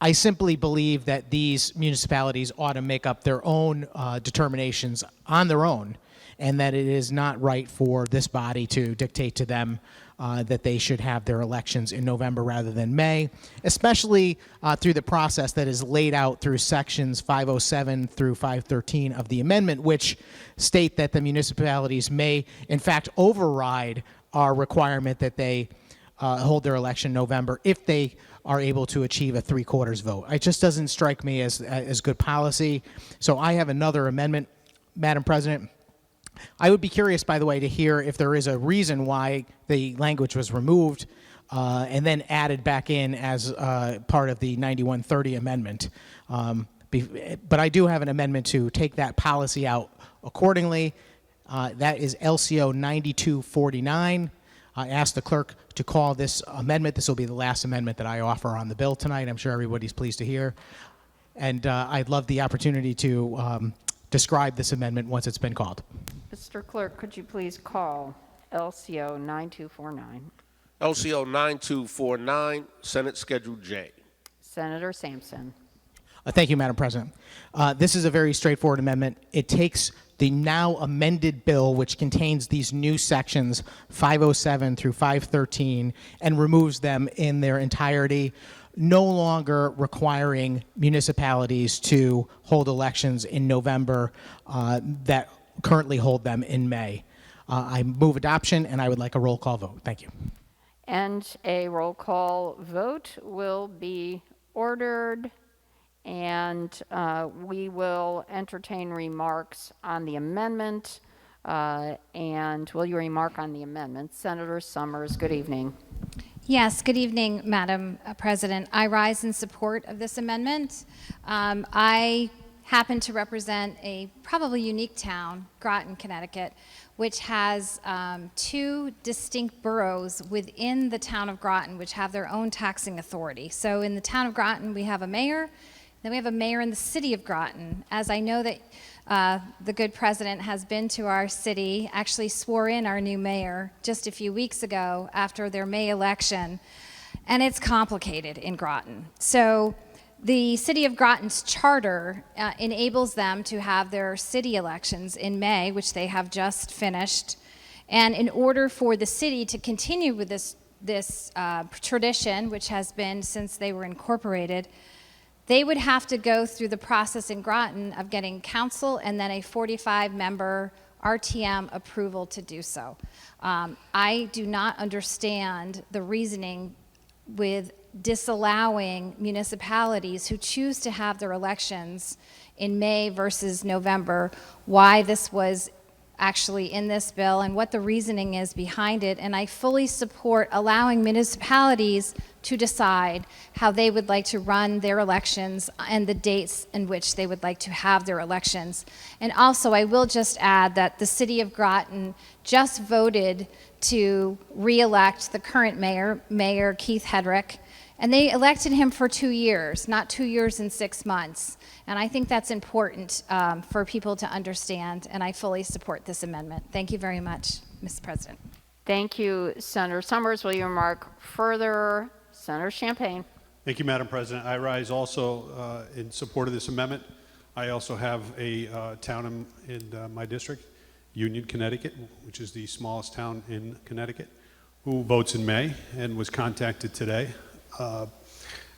A: I simply believe that these municipalities ought to make up their own determinations on their own, and that it is not right for this body to dictate to them that they should have their elections in November rather than May, especially through the process that is laid out through sections 507 through 513 of the amendment, which state that the municipalities may, in fact, override our requirement that they hold their election in November if they are able to achieve a 3/4 vote. It just doesn't strike me as good policy. So I have another amendment, Madam President. I would be curious, by the way, to hear if there is a reason why the language was removed and then added back in as part of the 9130 amendment. But I do have an amendment to take that policy out accordingly. That is LCO 9249. I asked the clerk to call this amendment. This will be the last amendment that I offer on the bill tonight. I'm sure everybody's pleased to hear. And I'd love the opportunity to describe this amendment once it's been called.
B: Mr. Clerk, could you please call LCO 9249?
E: LCO 9249, Senate Schedule J.
B: Senator Sampson.
A: Thank you, Madam President. This is a very straightforward amendment. It takes the now amended bill, which contains these new sections 507 through 513, and removes them in their entirety, no longer requiring municipalities to hold elections in November that currently hold them in May. I move adoption, and I would like a roll call vote. Thank you.
B: And a roll call vote will be ordered, and we will entertain remarks on the amendment. And will you remark on the amendment? Senator Summers, good evening.
J: Yes, good evening, Madam President. I rise in support of this amendment. I happen to represent a probably unique town, Groton, Connecticut, which has two distinct boroughs within the town of Groton, which have their own taxing authority. So in the town of Groton, we have a mayor, then we have a mayor in the city of Groton. As I know that the good president has been to our city, actually swore in our new mayor just a few weeks ago after their May election, and it's complicated in Groton. So the city of Groton's charter enables them to have their city elections in May, which they have just finished. And in order for the city to continue with this tradition, which has been since they were incorporated, they would have to go through the process in Groton of getting council and then a 45-member RTM approval to do so. I do not understand the reasoning with disallowing municipalities who choose to have their elections in May versus November, why this was actually in this bill and what the reasoning is behind it. And I fully support allowing municipalities to decide how they would like to run their elections and the dates in which they would like to have their elections. And also, I will just add that the city of Groton just voted to re-elect the current mayor, Mayor Keith Hedrick, and they elected him for 2 years, not 2 years and 6 months. And I think that's important for people to understand, and I fully support this amendment. Thank you very much, Mr. President.
B: Thank you, Senator Summers. Will you remark further? Senator Champagne.
F: Thank you, Madam President. I rise also in support of this amendment. I also have a town in my district, Union, Connecticut, which is the smallest town in Connecticut, who votes in May and was contacted today.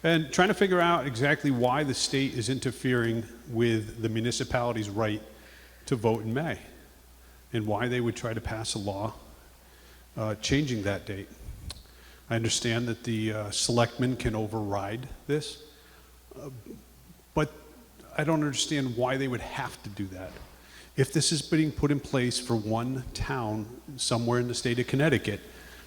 F: And trying to figure out exactly why the state is interfering with the municipality's right to vote in May and why they would try to pass a law changing that date. I understand that the selectmen can override this, but I don't understand why they would have to do that. If this is being put in place for one town somewhere in the state of Connecticut,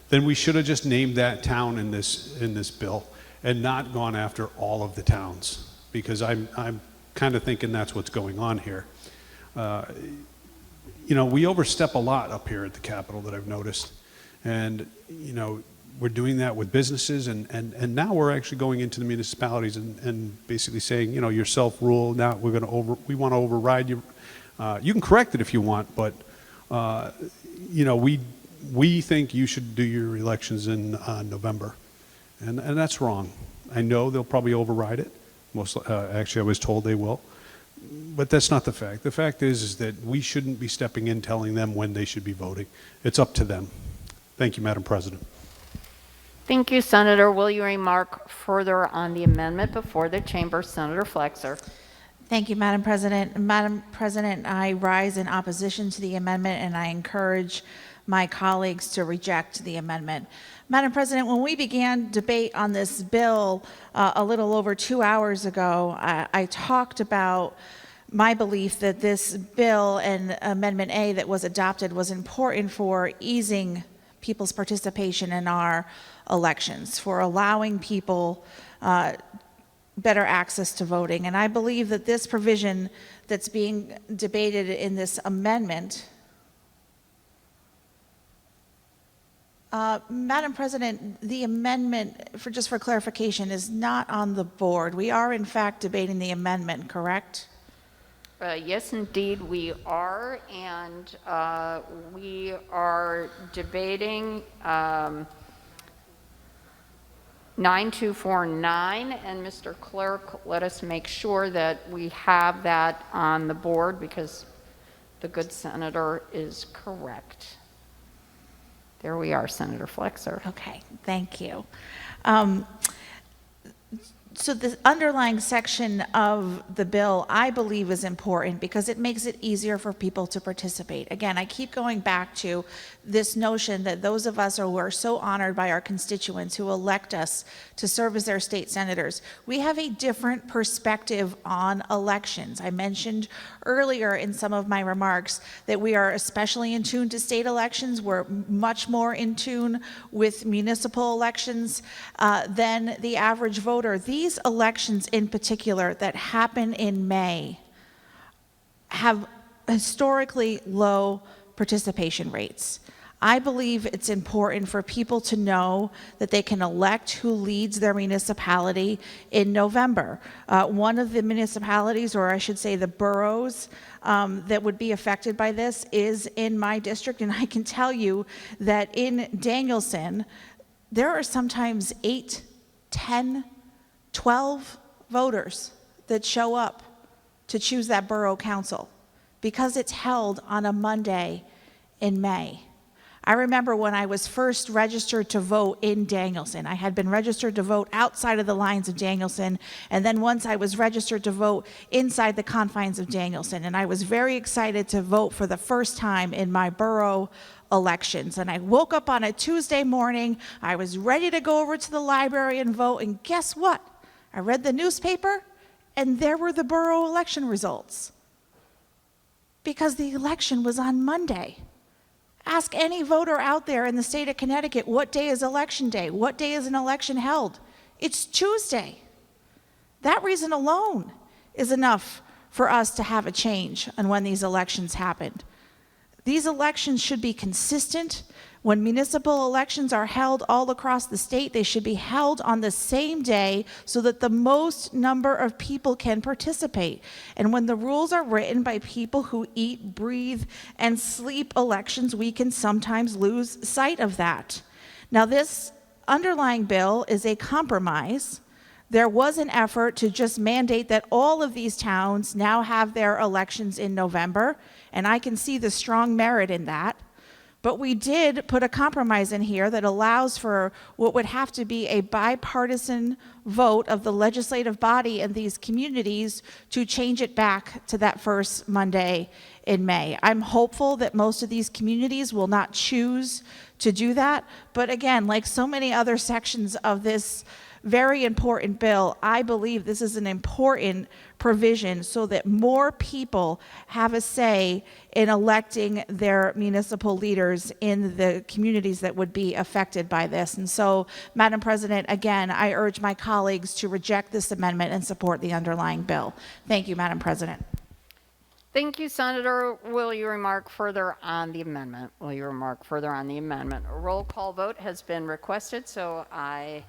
F: then we should have just named that town in this bill and not gone after all of the towns, because I'm kind of thinking that's what's going on here. You know, we overstep a lot up here at the Capitol that I've noticed, and you know, we're doing that with businesses, and now we're actually going into the municipalities and basically saying, you know, your self-rule, now we want to override you. You can correct it if you want, but you know, we think you should do your elections in November, and that's wrong. I know they'll probably override it, Actually, I was told they will. But that's not the fact. The fact is that we shouldn't be stepping in telling them when they should be voting. It's up to them. Thank you, Madam President.
B: Thank you, Senator. Will you remark further on the amendment before the chamber? Senator Flexer.
C: Thank you, Madam President. Madam President, I rise in opposition to the amendment, and I encourage my colleagues to reject the amendment. Madam President, when we began debate on this bill a little over 2 hours ago, I talked about my belief that this bill and Amendment A that was adopted was important for easing people's participation in our elections, for allowing people better access to voting. And I believe that this provision that's being debated in this amendment, Madam President, the amendment, just for clarification, is not on the board. We are in fact debating the amendment, correct?
B: Yes, indeed, we are, and we are debating 9249, and Mr. Clerk, let us make sure that we have that on the board because the good senator is correct. There we are, Senator Flexer.
C: Okay, thank you. So the underlying section of the bill, I believe, is important because it makes it easier for people to participate. Again, I keep going back to this notion that those of us who are so honored by our constituents who elect us to serve as their state senators, we have a different perspective on elections. I mentioned earlier in some of my remarks that we are especially in tune to state elections. We're much more in tune with municipal elections than the average voter. These elections in particular that happen in May have historically low participation rates. I believe it's important for people to know that they can elect who leads their municipality in November. One of the municipalities, or I should say the boroughs, that would be affected by this is in my district, and I can tell you that in Danielson, there are sometimes 8, 10, 12 voters that show up to choose that borough council because it's held on a Monday in May. I remember when I was first registered to vote in Danielson. I had been registered to vote outside of the lines of Danielson, and then once I was registered to vote inside the confines of Danielson, and I was very excited to vote for the first time in my borough elections. And I woke up on a Tuesday morning, I was ready to go over to the library and vote, and guess what? I read the newspaper, and there were the borough election results. Because the election was on Monday. Ask any voter out there in the state of Connecticut, what day is election day? What day is an election held? It's Tuesday. That reason alone is enough for us to have a change on when these elections happened. These elections should be consistent. When municipal elections are held all across the state, they should be held on the same day so that the most number of people can participate. And when the rules are written by people who eat, breathe, and sleep elections, we can sometimes lose sight of that. Now, this underlying bill is a compromise. There was an effort to just mandate that all of these towns now have their elections in November, and I can see the strong merit in that. But we did put a compromise in here that allows for what would have to be a bipartisan vote of the legislative body in these communities to change it back to that first Monday in May. I'm hopeful that most of these communities will not choose to do that. But again, like so many other sections of this very important bill, I believe this is an important provision so that more people have a say in electing their municipal leaders in the communities that would be affected by this. And so, Madam President, again, I urge my colleagues to reject this amendment and support the underlying bill. Thank you, Madam President.
B: Thank you, Senator. Will you remark further on the amendment? Will you remark further on the amendment? A roll call vote has been requested, so I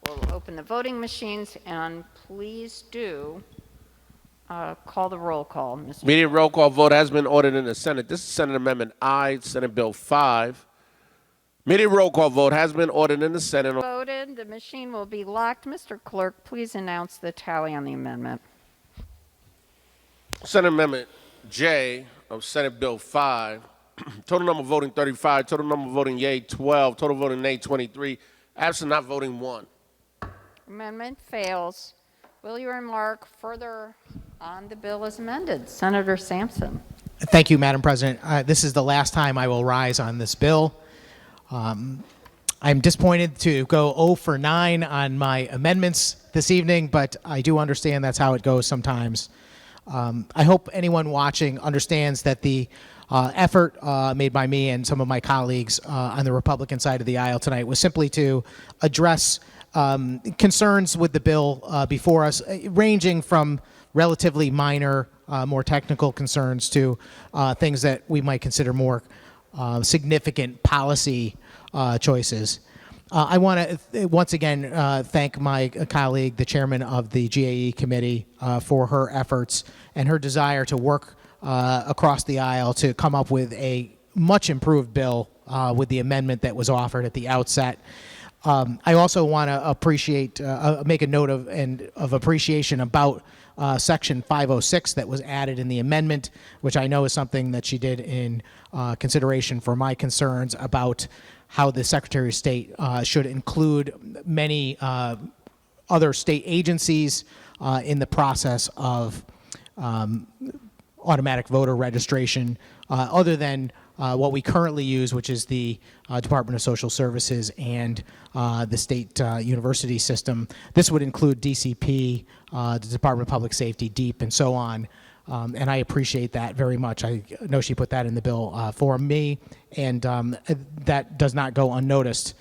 B: will open the voting machines, and please do call the roll call, Mr.
E: Immediate roll call vote has been ordered in the Senate. This is Senate Amendment I, Senate Bill 5. Immediate roll call vote has been ordered in the Senate.
B: Voted. The machine will be locked. Mr. Clerk, please announce the tally on the amendment.
E: Senate Amendment J of Senate Bill 5. Total number voting 35. Total number voting yea 12. Total voting nay 23. Absent not voting 1.
B: Amendment fails. Will you remark further on the bill as amended? Senator Sampson.
A: Thank you, Madam President. This is the last time I will rise on this bill. I'm disappointed to go 0 for 9 on my amendments this evening, but I do understand that's how it goes sometimes. I hope anyone watching understands that the effort made by me and some of my colleagues on the Republican side of the aisle tonight was simply to address concerns with the bill before us, ranging from relatively minor, more technical concerns to things that we might consider more significant policy choices. I want to once again thank my colleague, the chairman of the GAE committee, for her efforts and her desire to work across the aisle to come up with a much improved bill with the amendment that was offered at the outset. I also want to make a note of appreciation about Section 506 that was added in the amendment, which I know is something that she did in consideration for my concerns about how the Secretary of State should include many other state agencies in the process of automatic voter registration, other than what we currently use, which is the Department of Social Services and the state university system. This would include DCP, the Department of Public Safety, DEEP, and so on. And I appreciate that very much. I know she put that in the bill for me, and that does not go unnoticed.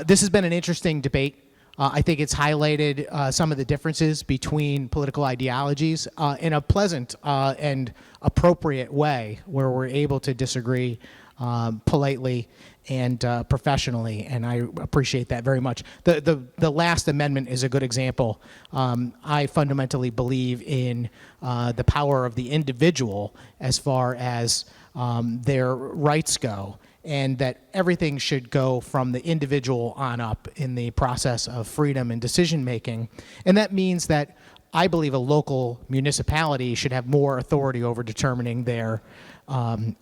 A: This has been an interesting debate. I think it's highlighted some of the differences between political ideologies in a pleasant and appropriate way, where we're able to disagree politely and professionally, and I appreciate that very much. The last amendment is a good example. I fundamentally believe in the power of the individual as far as their rights go, and that everything should go from the individual on up in the process of freedom and decision making. And that means that I believe a local municipality should have more authority over determining their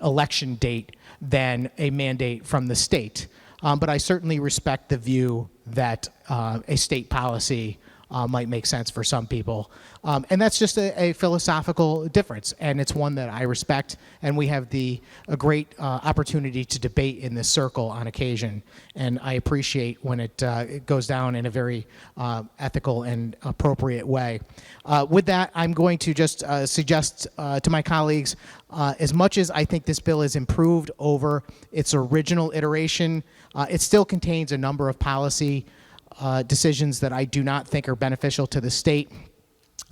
A: election date than a mandate from the state. But I certainly respect the view that a state policy might make sense for some people. And that's just a philosophical difference, and it's one that I respect, and we have a great opportunity to debate in this circle on occasion, and I appreciate when it goes down in a very ethical and appropriate way. With that, I'm going to just suggest to my colleagues, as much as I think this bill is improved over its original iteration, it still contains a number of policy decisions that I do not think are beneficial to the state.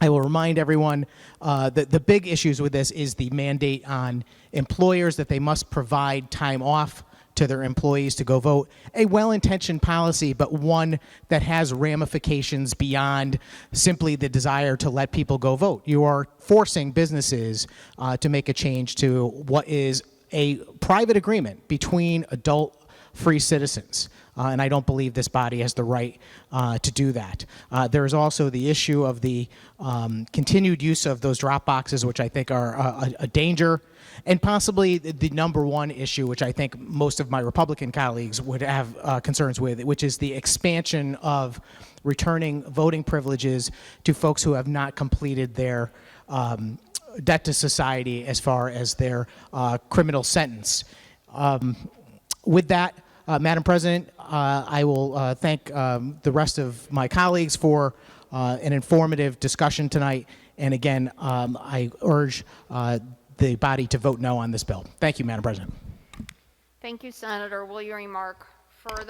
A: I will remind everyone that the big issues with this is the mandate on employers that they must provide time off to their employees to go vote. A well-intentioned policy, but one that has ramifications beyond simply the desire to let people go vote. You are forcing businesses to make a change to what is a private agreement between adult free citizens. And I don't believe this body has the right to do that. There is also the issue of the continued use of those drop boxes, which I think are a danger, and possibly the number one issue, which I think most of my Republican colleagues would have concerns with, which is the expansion of returning voting privileges to folks who have not completed their debt to society as far as their criminal sentence. With that, Madam President, I will thank the rest of my colleagues for an informative discussion tonight. And again, I urge the body to vote no on this bill. Thank you, Madam President.
B: Thank you, Senator. Will you remark further